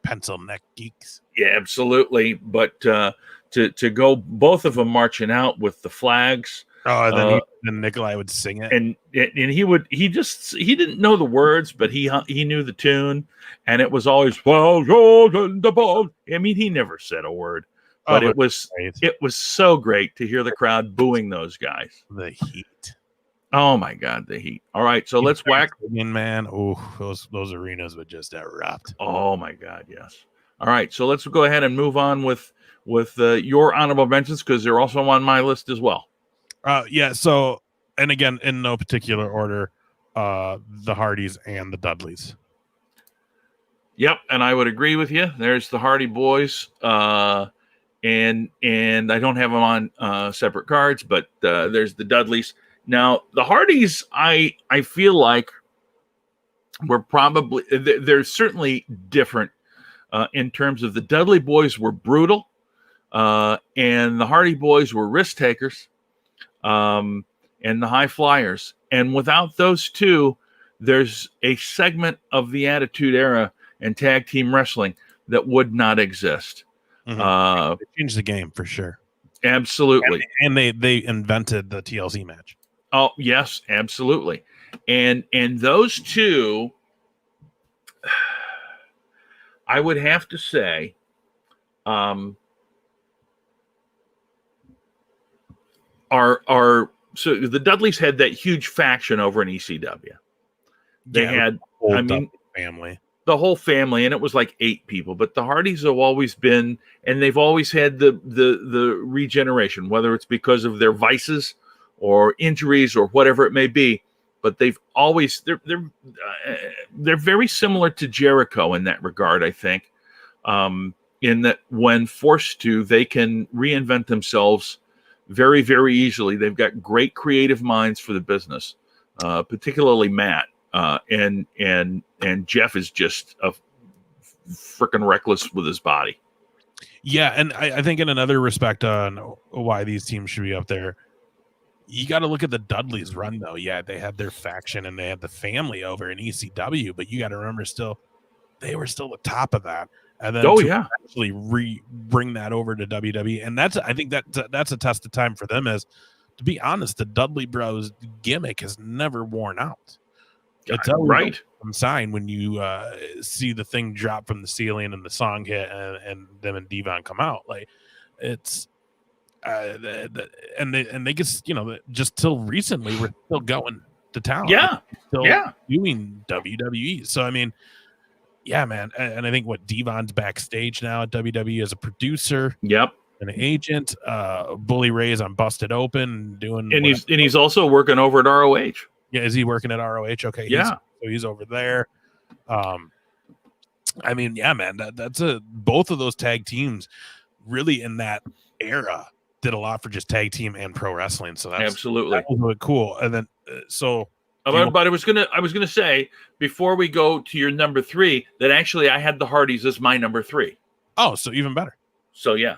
Pencil neck geeks. Yeah, absolutely. But to go both of them marching out with the flags. Oh, and then Nikolai would sing it, and he didn't know the words, but he knew the tune, and it was always the ball. I mean, he never said a word, but it was so great to hear the crowd booing those guys. The heat. Oh my God, the heat! All right, so let's whack. Man, oh, those arenas would just erupt. Oh my God, yes. All right, so let's go ahead and move on with your honorable mentions, because they're also on my list as well. Yeah. So, and again, in no particular order, the Hardys and the Dudleys. Yep, and I would agree with you. There's the Hardy Boyz, and I don't have them on separate cards, but there's the Dudleys. Now the Hardys, I feel like were probably they're certainly different in terms of the Dudley Boys were brutal, and the Hardy Boyz were risk takers, and the high flyers. And without those two, there's a segment of the Attitude Era and tag team wrestling that would not exist. It changed the game for sure. Absolutely. And they invented the TLC match. Oh, yes, absolutely. And those two, I would have to say, are so the Dudleys had that huge faction over in ECW. They had, I mean, family. The whole family, and it was like 8 people. But the Hardys have always been, and they've always had the regeneration, whether it's because of their vices or injuries or whatever it may be. But they've always they're very similar to Jericho in that regard, I think, in that when forced to, they can reinvent themselves very, very easily. They've got great creative minds for the business, particularly Matt. And Jeff is just a freaking reckless with his body. Yeah, and I think in another respect on why these teams should be up there, you got to look at the Dudleys run, though. Yeah, they had their faction and they had the family over in ECW, but you got to remember they were still the top of that. And then actually bring that over to WWE. And I think that's a test of time for them, is, to be honest, the Dudley Bros gimmick has never worn out. It's right. Sign when you see the thing drop from the ceiling and the song hit and them and Devon come out. Like, it's and they get, just till recently we're still going to town. Yeah, still doing WWE. So I mean, yeah, man. And I think Devon's backstage now at WWE as a producer. Yep. An agent. Bully Ray's on Busted Open doing, and he's also working over at ROH. Yeah, is he working at ROH? Okay, he's over there. I mean, yeah, man, that's both of those tag teams really in that era did a lot for just tag team and pro wrestling. So that's absolutely that was really cool. And then but I was gonna say, before we go to your number 3, that actually I had the Hardys as my number 3. Oh, so even better. So yeah,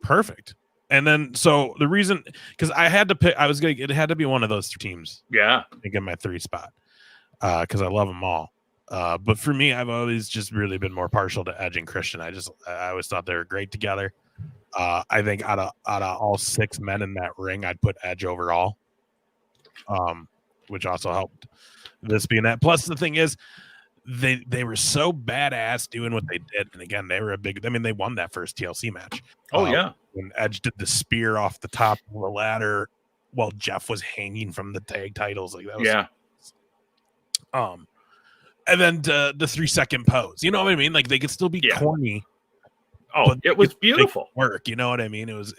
perfect. And then, so the reason, because I had to pick, it had to be one of those teams. Yeah. I get my 3 spot because I love them all. But for me, I've always just really been more partial to Edge and Christian. I always thought they were great together. I think out of all 6 men in that ring, I'd put Edge overall, which also helped this being that. Plus, the thing is, they were so badass doing what they did. And again, they were they won that first TLC match. Oh, yeah. When Edge did the spear off the top of the ladder while Jeff was hanging from the tag titles. Like that was, yeah. And then the 3-second pose. You know what I mean? Like, they could still be corny. Oh, it was beautiful. Work. You know what I mean? It was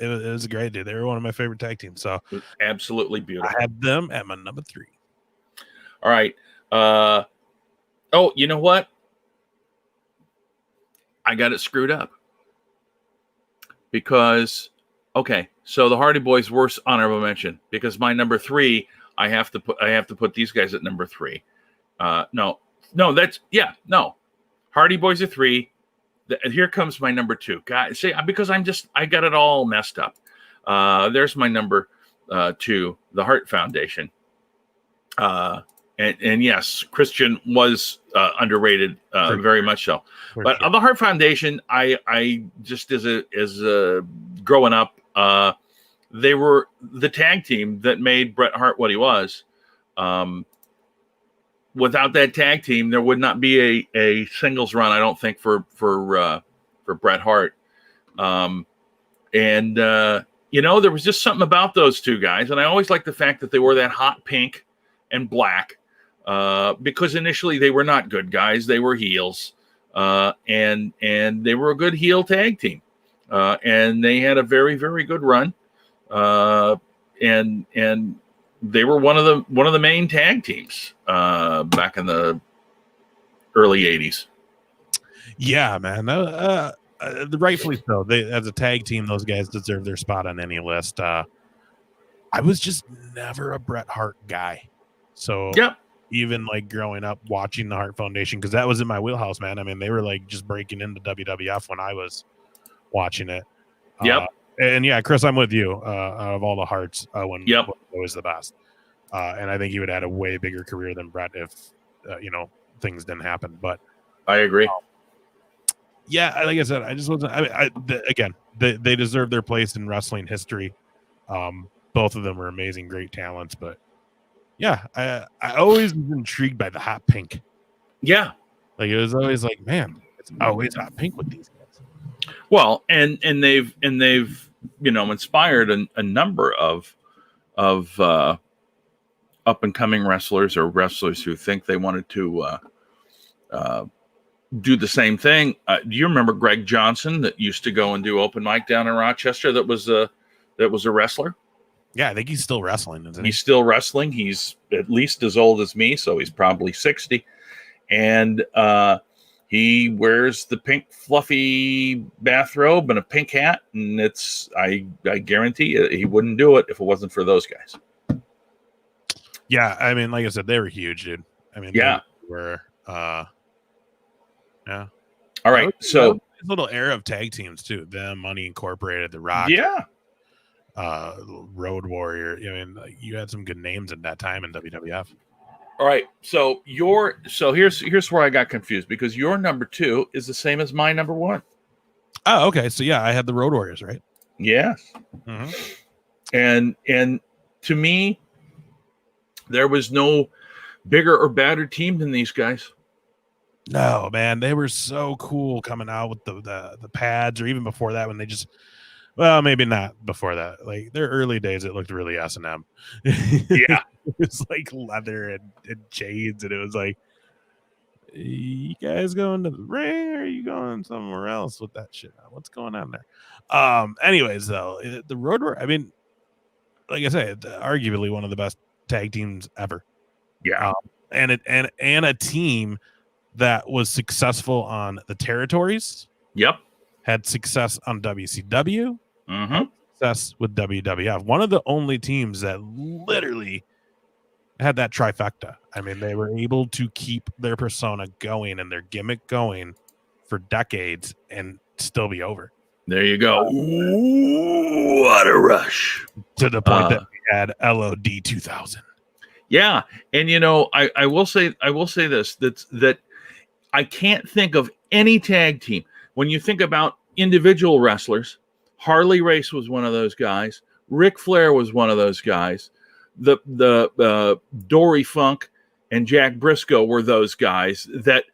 great, dude. They were one of my favorite tag teams. So it was absolutely beautiful. I had them at my number 3. All right. Oh, you know what? I got it screwed up. Because, okay, so the Hardy Boyz were honorable mention, because my number 3, I have to put these guys at number 3. No, Hardy Boyz are 3. Here comes my number 2. God, see, because I got it all messed up. There's my number 2, the Hart Foundation. And yes, Christian was underrated, very much so. But the Hart Foundation, I just as a growing up, they were the tag team that made Bret Hart what he was. Without that tag team, there would not be a singles run, I don't think, for Bret Hart. There was just something about those two guys, and I always liked the fact that they wore that hot pink and black. Because initially they were not good guys, they were heels, and they were a good heel tag team, and they had a very, very good run, and they were one of the main tag teams back in the early 80s. Yeah, man. Rightfully so. They, as a tag team, those guys deserve their spot on any list. I was just never a Bret Hart guy. So Yep. even like growing up watching the Hart Foundation, because that was in my wheelhouse, man. I mean, they were like just breaking into WWF when I was watching it. Yep. And yeah, Chris, I'm with you. Out of all the Harts, Owen Yep. was the best. And I think he would have had a way bigger career than Bret if, things didn't happen. But I agree. Yeah, like I said, I just wasn't. Again, they deserve their place in wrestling history. Both of them were amazing, great talents. But yeah, I always was intrigued by the hot pink. Yeah, like it was always like, man, it's always hot pink with these guys. Well, and they've inspired a number of up and coming wrestlers or wrestlers who think they wanted to do the same thing. Do you remember Greg Johnson that used to go and do open mic down in Rochester? That was a wrestler. Yeah, I think he's still wrestling, isn't he? He's still wrestling. He's at least as old as me, so he's probably 60. And he wears the pink fluffy bathrobe and a pink hat, and I guarantee he wouldn't do it if it wasn't for those guys. Yeah, I mean, like I said, they were huge, dude. I mean, yeah, they were. Yeah. All right. So a little era of tag teams too. Them, Money Incorporated, The Rock. Yeah. Road Warrior. I mean, you had some good names at that time in WWF. All right. So here's where I got confused, because your number 2 is the same as my number 1. Oh, okay. So yeah, I had the Road Warriors, right? Yes. Mm-hmm. And to me, there was no bigger or badder team than these guys. No, man, they were so cool coming out with the pads, or even before that when they just, well, maybe not before that. Like their early days, it looked really S&M. Yeah, it was like leather and chains, and it was like, you guys going to the ring, or are you going somewhere else with that shit? What's going on there? Anyways, though, the Road Warrior, I mean, like I said, arguably one of the best tag teams ever. Yeah, and a team that was successful on the territories. Yep. Had success on WCW. Mm-hmm. Success with WWF. One of the only teams that literally had that trifecta. I mean, they were able to keep their persona going and their gimmick going for decades and still be over. There you go. Ooh, what a rush. To the point that we had LOD 2000. Yeah. And I will say this, that I can't think of any tag team. When you think about individual wrestlers, Harley Race was one of those guys. Ric Flair was one of those guys. The Dory Funk and Jack Briscoe were those guys that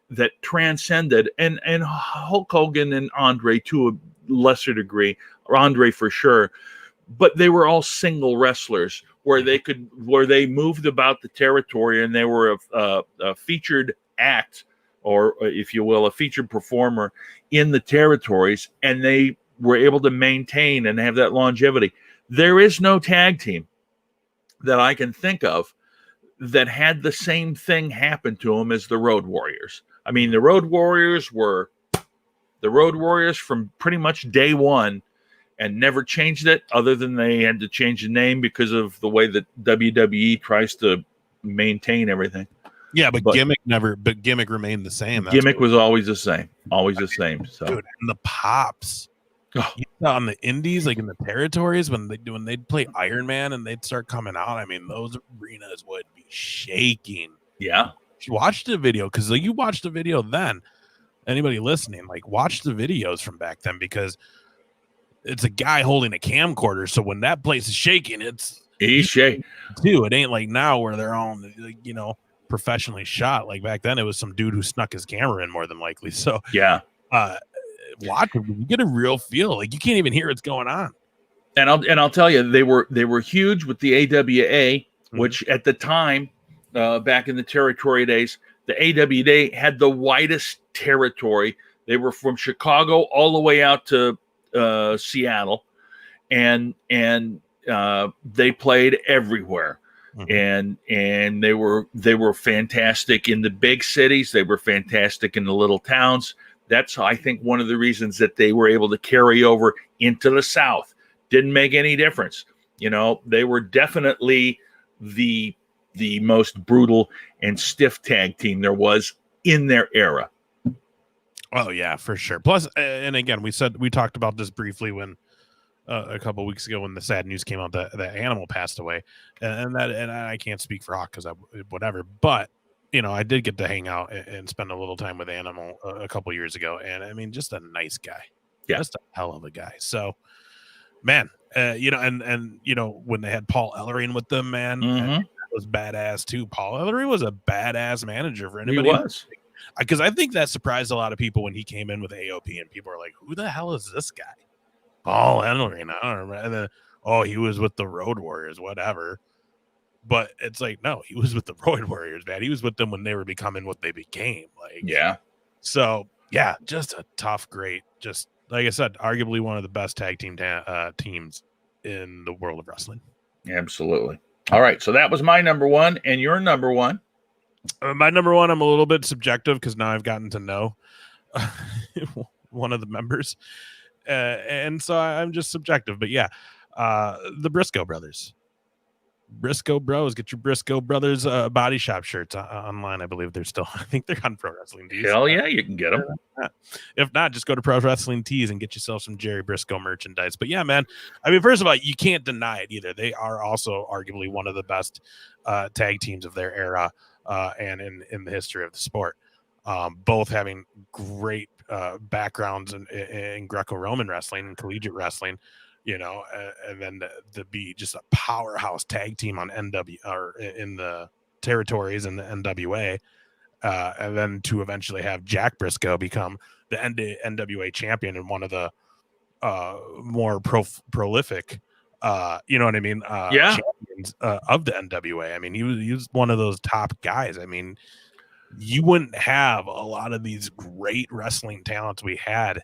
transcended, and Hulk Hogan and Andre to a lesser degree, or Andre for sure, but they were all single wrestlers where they moved about the territory, and they were a featured act, or if you will, a featured performer in the territories, and they were able to maintain and have that longevity. There is no tag team that I can think of that had the same thing happen to them as the Road Warriors. I mean, the Road Warriors were the Road Warriors from pretty much day one, and never changed it, other than they had to change the name because of the way that WWE tries to maintain everything. Yeah, but gimmick remained the same. That's gimmick was always the same. So, dude, and the pops on the indies, like in the territories, when they'd play Iron Man and they'd start coming out, I mean, those arenas would be shaking. Yeah, you watched the video, because you watched the video then. Anybody listening, like, watch the videos from back then, because it's a guy holding a camcorder. So when that place is shaking, he's shaking too. It ain't like now where they're on, professionally shot. Like back then, it was some dude who snuck his camera in, more than likely. So yeah, watch it. You get a real feel. Like you can't even hear what's going on. And I'll tell you, they were huge with the AWA, which at the time, back in the territory days, the AWA had the widest territory. They were from Chicago all the way out to Seattle, and they played everywhere. And they were fantastic in the big cities. They were fantastic in the little towns. That's, I think, one of the reasons that they were able to carry over into the South. Didn't make any difference. You know, they were definitely the most brutal and stiff tag team there was in their era. Oh yeah, for sure. Plus, and again, we talked about this briefly when a couple weeks ago when the sad news came out that Animal passed away, and I can't speak for Hawk because whatever, but you know, I did get to hang out and spend a little time with Animal a couple years ago, and I mean, just a nice guy, just a hell of a guy. So, man, you know, and you know, when they had Paul Ellering with them, man, that was badass too. Paul Ellering was a badass manager for anybody. He was. Because I think that surprised a lot of people when he came in with AOP, and people are like, "Who the hell is this guy?" Paul Ellering, I don't remember. And then, oh, he was with the Road Warriors, whatever. But it's like, no, he was with the Road Warriors, man. He was with them when they were becoming what they became. Like, yeah. So, yeah, just a tough, great, just like I said, arguably one of the best tag team teams in the world of wrestling. Absolutely. All right, so that was my number one, and your number one. My number one, I'm a little bit subjective because now I've gotten to know one of the members. And so I'm just subjective. But yeah, the Brisco Brothers. Brisco Bros. Get your Brisco Brothers body shop shirts online. I believe they're still, I think they're on Pro Wrestling Tees. Hell yeah, you can get them. If not, just go to Pro Wrestling Tees and get yourself some Jerry Brisco merchandise. But yeah, man, I mean, first of all, you can't deny it either. They are also arguably one of the best tag teams of their era and in the history of the sport. Both having great backgrounds in Greco-Roman wrestling and collegiate wrestling. You know, and then to be just a powerhouse tag team on NW or in the territories in the NWA, and then to eventually have Jack Brisco become the NWA champion and one of the more prolific, you know what I mean? Champions of the NWA. I mean, he was one of those top guys. I mean, you wouldn't have a lot of these great wrestling talents we had.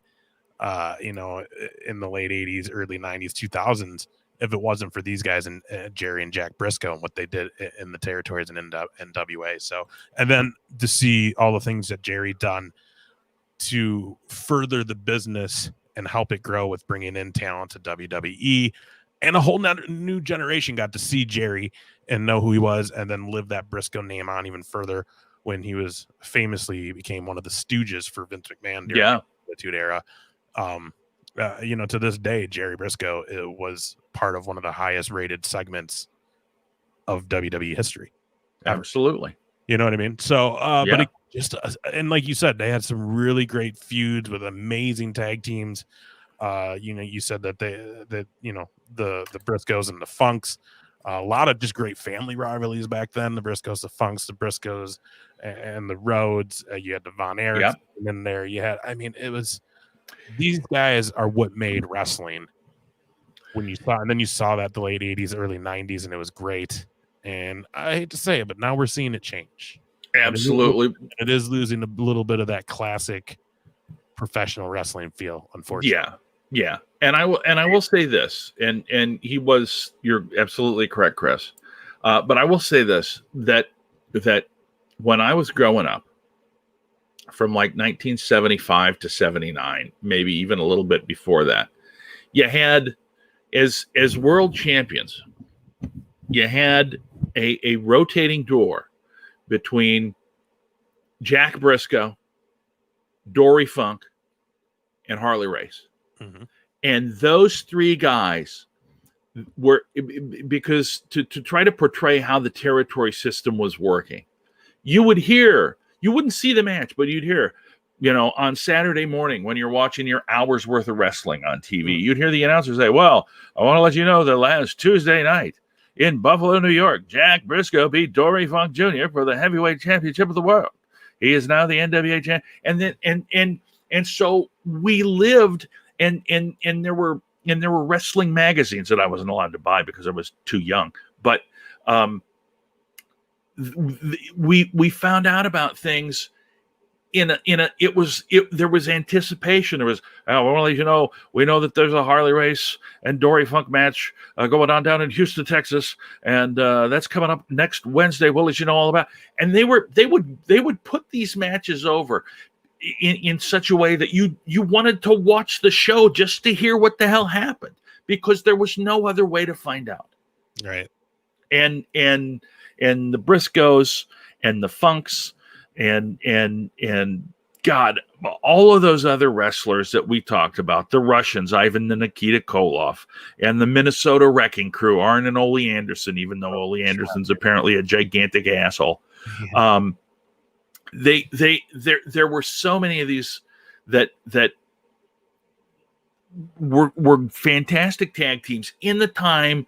You know, in the late 80s, early 90s, 2000s, if it wasn't for these guys and Jerry and Jack Brisco and what they did in the territories and in NWA. So, and then to see all the things that Jerry done to further the business and help it grow with bringing in talent to WWE, and a whole new generation got to see Jerry and know who he was, and then live that Brisco name on even further when he was famously became one of the stooges for Vince McMahon during the Attitude Era. You know, to this day, Jerry Brisco was part of one of the highest rated segments of WWE history. Absolutely. You know what I mean? So, but it just, and like you said, they had some really great feuds with amazing tag teams. You know, you said that you know, the Briscoes and the Funks, a lot of just great family rivalries back then. The Briscoes, the Funks, the Briscoes, and the Rhodes. You had the Von Erichs in there. You had, I mean, it was. These guys are what made wrestling when you saw, and then you saw that the late 80s, early 90s, and it was great. And I hate to say it, but now we're seeing it change. Absolutely. It is losing a little bit of that classic professional wrestling feel, unfortunately. Yeah. And I will say this, and you're absolutely correct, Chris. But I will say this, that when I was growing up, from like 1975 to 79, maybe even a little bit before that, you had, as world champions, you had a rotating door between Jack Brisco, Dory Funk, and Harley Race. Mm-hmm. And those three guys were, because to try to portray how the territory system was working, you wouldn't see the match, but you'd hear, you know, on Saturday morning when you're watching your hour's worth of wrestling on TV, you'd hear the announcer say, well, I want to let you know that last Tuesday night in Buffalo, New York, Jack Brisco beat Dory Funk Jr. for the heavyweight championship of the world. He is now the NWA champion. And so we lived, and there were wrestling magazines that I wasn't allowed to buy because I was too young. But we found out about things there was anticipation. There was, I want to let you know, we know that there's a Harley Race and Dory Funk match going on down in Houston, Texas, and that's coming up next Wednesday. We'll let you know all about. And they would put these matches over. in such a way that you wanted to watch the show just to hear what the hell happened, because there was no other way to find out. Right. And the Briscoes and the Funks and God, all of those other wrestlers that we talked about, the Russians, Ivan and Nikita Koloff, and the Minnesota Wrecking Crew, Arn and Ole Anderson, even though Ole Anderson's apparently a gigantic asshole. Yeah. There were so many of these that were fantastic tag teams in the time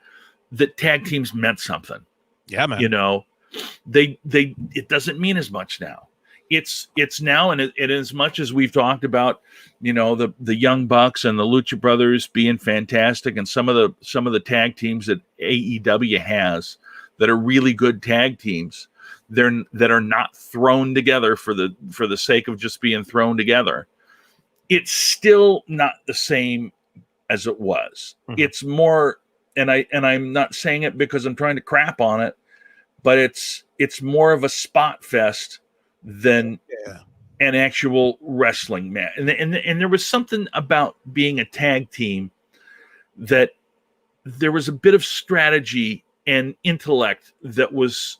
that tag teams meant something. Yeah, man. You know, it doesn't mean as much now. It's now, and as much as we've talked about, you know, the Young Bucks and the Lucha Brothers being fantastic, and some of the tag teams that AEW has that are really good tag teams, that are not thrown together for the sake of just being thrown together. It's still not the same as it was. Mm-hmm. It's more, and I'm not saying it because I'm trying to crap on it, but it's more of a spot fest than an actual wrestling match. And there was something about being a tag team that there was a bit of strategy and intellect that was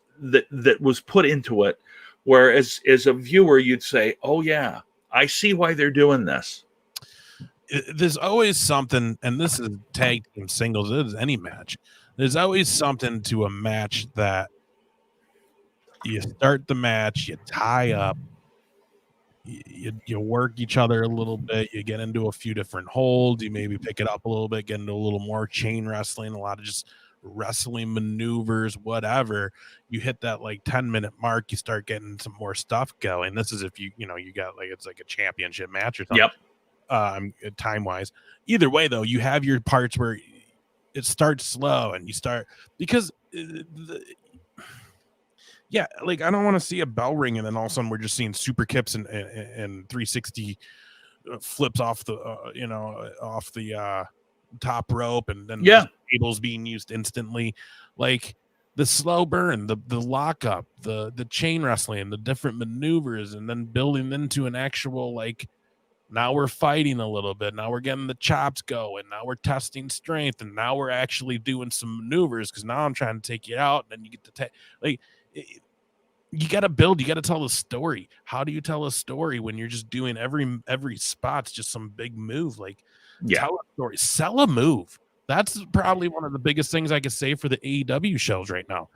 put into it, whereas as a viewer you'd say, oh yeah, I see why they're doing this. There's always something, and this is tag team singles, it is any match. There's always something to a match that you start the match, you tie up, you work each other a little bit, you get into a few different holds, you maybe pick it up a little bit, get into a little more chain wrestling, a lot of just wrestling maneuvers, whatever. You hit that like 10-minute mark, you start getting some more stuff going. This is if you got like, it's like a championship match or something. Yep. Time wise. Either way though, you have your parts where it starts slow and you start, because like I don't want to see a bell ring and then all of a sudden we're just seeing super kips and 360 flips off the off the top rope, and then tables being used instantly. Like the slow burn, the lockup, the chain wrestling, the different maneuvers, and then building into an actual, like, now we're fighting a little bit, now we're getting the chops going, now we're testing strength, and now we're actually doing some maneuvers because now I'm trying to take you out, and then you get to you got to build, you got to tell a story. How do you tell a story when you're just doing every spot's just some big move? Like, tell a story, sell a move. That's probably one of the biggest things I could say for the AEW shows right now.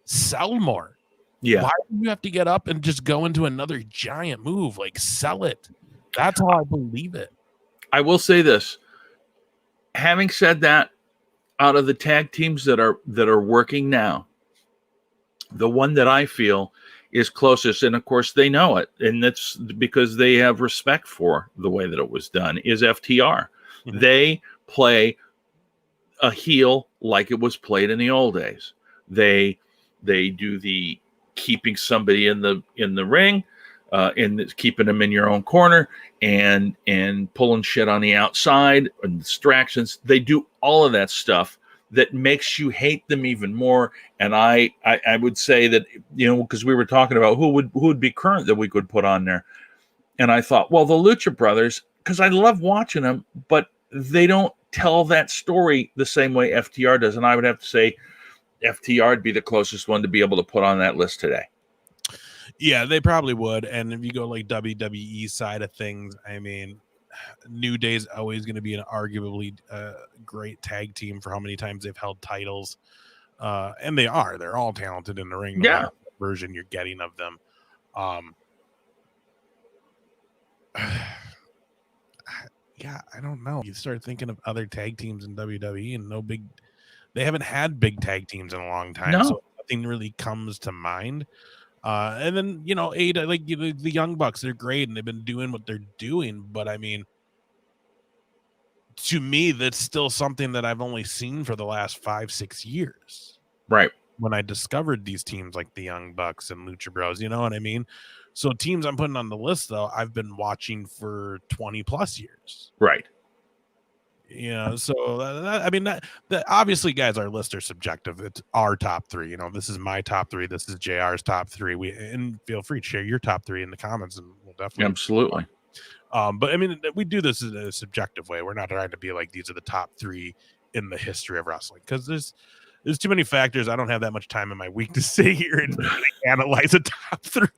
Sell more. Yeah. Why do you have to get up and just go into another giant move? Like, sell it. That's how I believe it. I will say this. Having said that, out of the tag teams that are working now, the one that I feel is closest, and of course they know it, and that's because they have respect for the way that it was done, is FTR. Mm-hmm. They play a heel like it was played in the old days. They do the keeping somebody in the ring, and keeping them in your own corner, and pulling shit on the outside and distractions. They do all of that stuff that makes you hate them even more. And I would say that, because we were talking about who would be current that we could put on there, and I thought, well, the Lucha Brothers, because I love watching them, but they don't tell that story the same way FTR does. And I would have to say FTR would be the closest one to be able to put on that list today. Yeah, they probably would. And if you go like WWE side of things, I mean, New Day's always going to be an arguably great tag team for how many times they've held titles. And they're all talented in the ring. No matter what version you're getting of them. Yeah, I don't know. You start thinking of other tag teams in WWE, and they haven't had big tag teams in a long time. No. So nothing really comes to mind. And then, like the Young Bucks, they're great and they've been doing what they're doing. But I mean, to me, that's still something that I've only seen for the last 5-6 years. Right. When I discovered these teams like the Young Bucks and Lucha Bros, you know what I mean? So teams I'm putting on the list, though, I've been watching for 20 plus years. Right. So that obviously, guys, our lists are subjective. It's our top three. This is my top three. This is JR's top three. And feel free to share your top three in the comments, and we'll definitely. Absolutely. But I mean, we do this in a subjective way. We're not trying to be like, these are the top 3 in the history of wrestling, because there's too many factors. I don't have that much time in my week to sit here and analyze a top 3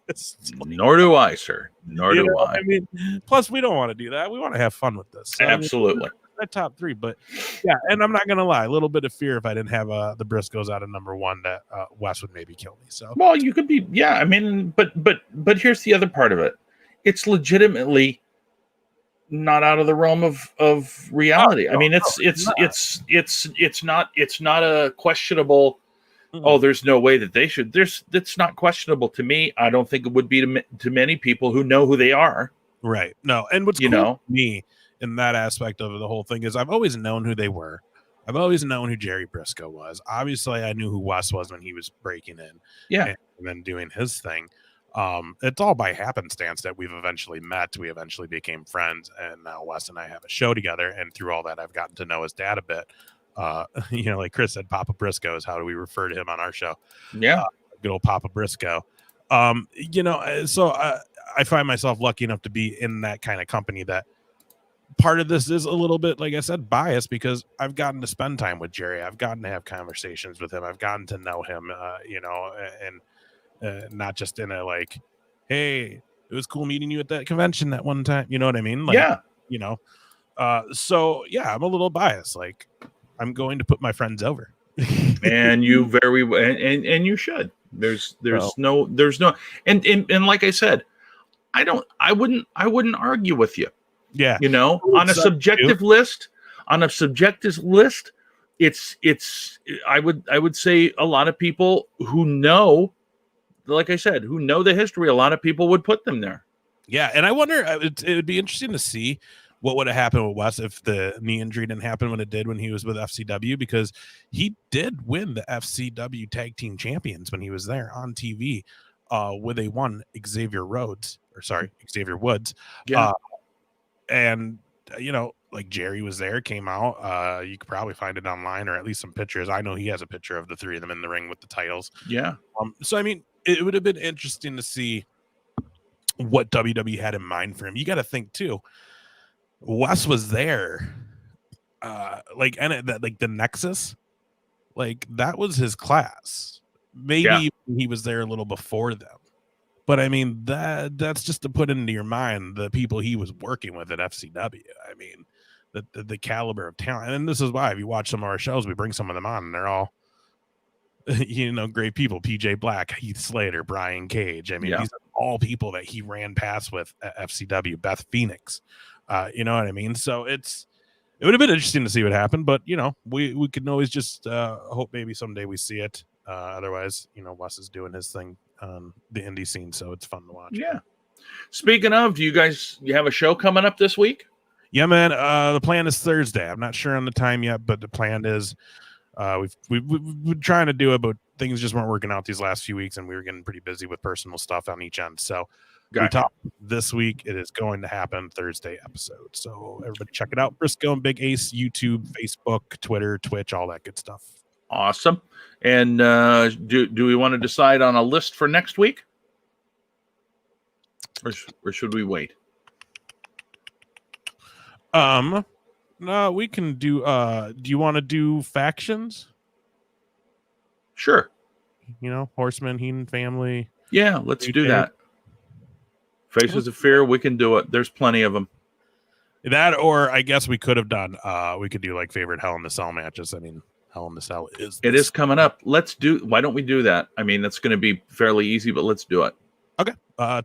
list. Nor do I, sir. Nor do I. I mean, plus we don't want to do that. We want to have fun with this. So, Absolutely. I mean, that top 3, but yeah, and I'm not gonna lie, a little bit of fear if I didn't have the Briscoes out of number 1, that Wes would maybe kill me. So, well, you could be, yeah. I mean, but here's the other part of it. It's legitimately not out of the realm of reality. I mean, it's not a questionable. Mm-hmm. Oh, there's no way that they should. It's not questionable to me. I don't think it would be to many people who know who they are. Right. No, and what's cool to me in that aspect of the whole thing is I've always known who they were. I've always known who Jerry Brisco was. Obviously, I knew who Wes was when he was breaking in. Yeah. And then doing his thing. It's all by happenstance that we've eventually met. We eventually became friends, and now Wes and I have a show together. And through all that, I've gotten to know his dad a bit. Like Chris said, Papa Brisco is how do we refer to him on our show? Yeah, good old Papa Brisco. So I find myself lucky enough to be in that kind of company. That part of this is a little bit, like I said, biased, because I've gotten to spend time with Jerry. I've gotten to have conversations with him. I've gotten to know him. And not just in a like, hey, it was cool meeting you at that convention that one time. You know what I mean? Like, yeah. So yeah, I'm a little biased. Like, I'm going to put my friends over. And you and you should. There's no, and like I said, I wouldn't argue with you. Yeah. On a subjective list, it's I would say a lot of people who know, like I said, who know the history, a lot of people would put them there. Yeah, and I wonder, it would be interesting to see what would have happened with Wes if the knee injury didn't happen when it did when he was with FCW, because he did win the FCW Tag Team Champions when he was there on TV with a Xavier Woods. Yeah. And like Jerry was there, came out. You could probably find it online, or at least some pictures. I know he has a picture of the 3 of them in the ring with the titles. Yeah. So I mean, it would have been interesting to see what WWE had in mind for him. You got to think too, Wes was there, the Nexus, like that was his class. Maybe he was there a little before them, but I mean that's just to put into your mind the people he was working with at FCW. I mean, the caliber of talent, and this is why if you watch some of our shows, we bring some of them on, and they're all great people. PJ Black, Heath Slater, Brian Cage. I mean, these are all people that he ran past with at FCW. Beth Phoenix. You know what I mean? So it would have been interesting to see what happened, but we can always just hope maybe someday we see it. Otherwise, Wes is doing his thing on the indie scene, so it's fun to watch. Yeah. Speaking of, you have a show coming up this week? Yeah, man. The plan is Thursday. I'm not sure on the time yet, but the plan is we've been trying to do it, but things just weren't working out these last few weeks, and we were getting pretty busy with personal stuff on each end. So we talked this week. It is going to happen Thursday episode. So everybody check it out. Brisco and Big Ace, YouTube, Facebook, Twitter, Twitch, all that good stuff. Awesome. And do we want to decide on a list for next week? Or should we wait? No, we can do do you want to do factions? Sure. Horseman, Heenan family. Yeah, let's do that. Faces of Fear, we can do it. There's plenty of them. That, or I guess we could have done we could do like favorite Hell in the Cell matches. I mean, Hell in the Cell is coming up. Why don't we do that? I mean, that's going to be fairly easy, but let's do it. Okay.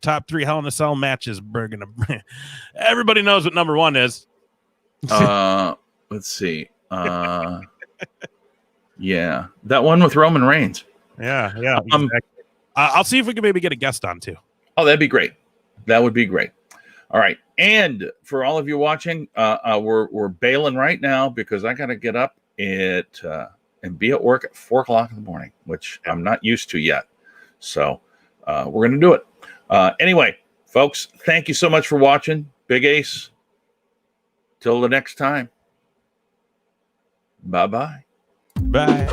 Top 3 Hell in a Cell matches. We're gonna everybody knows what number 1 is. Let's see. Yeah, that one with Roman Reigns. Yeah. Exactly. I'll see if we can maybe get a guest on too. Oh, that'd be great. That would be great. All right, and for all of you watching, we're bailing right now because I got to get up and be at work at 4:00 in the morning, which I'm not used to yet. So we're gonna do it anyway, folks. Thank you so much for watching. Big Ace. Till the next time. Bye-bye. Bye.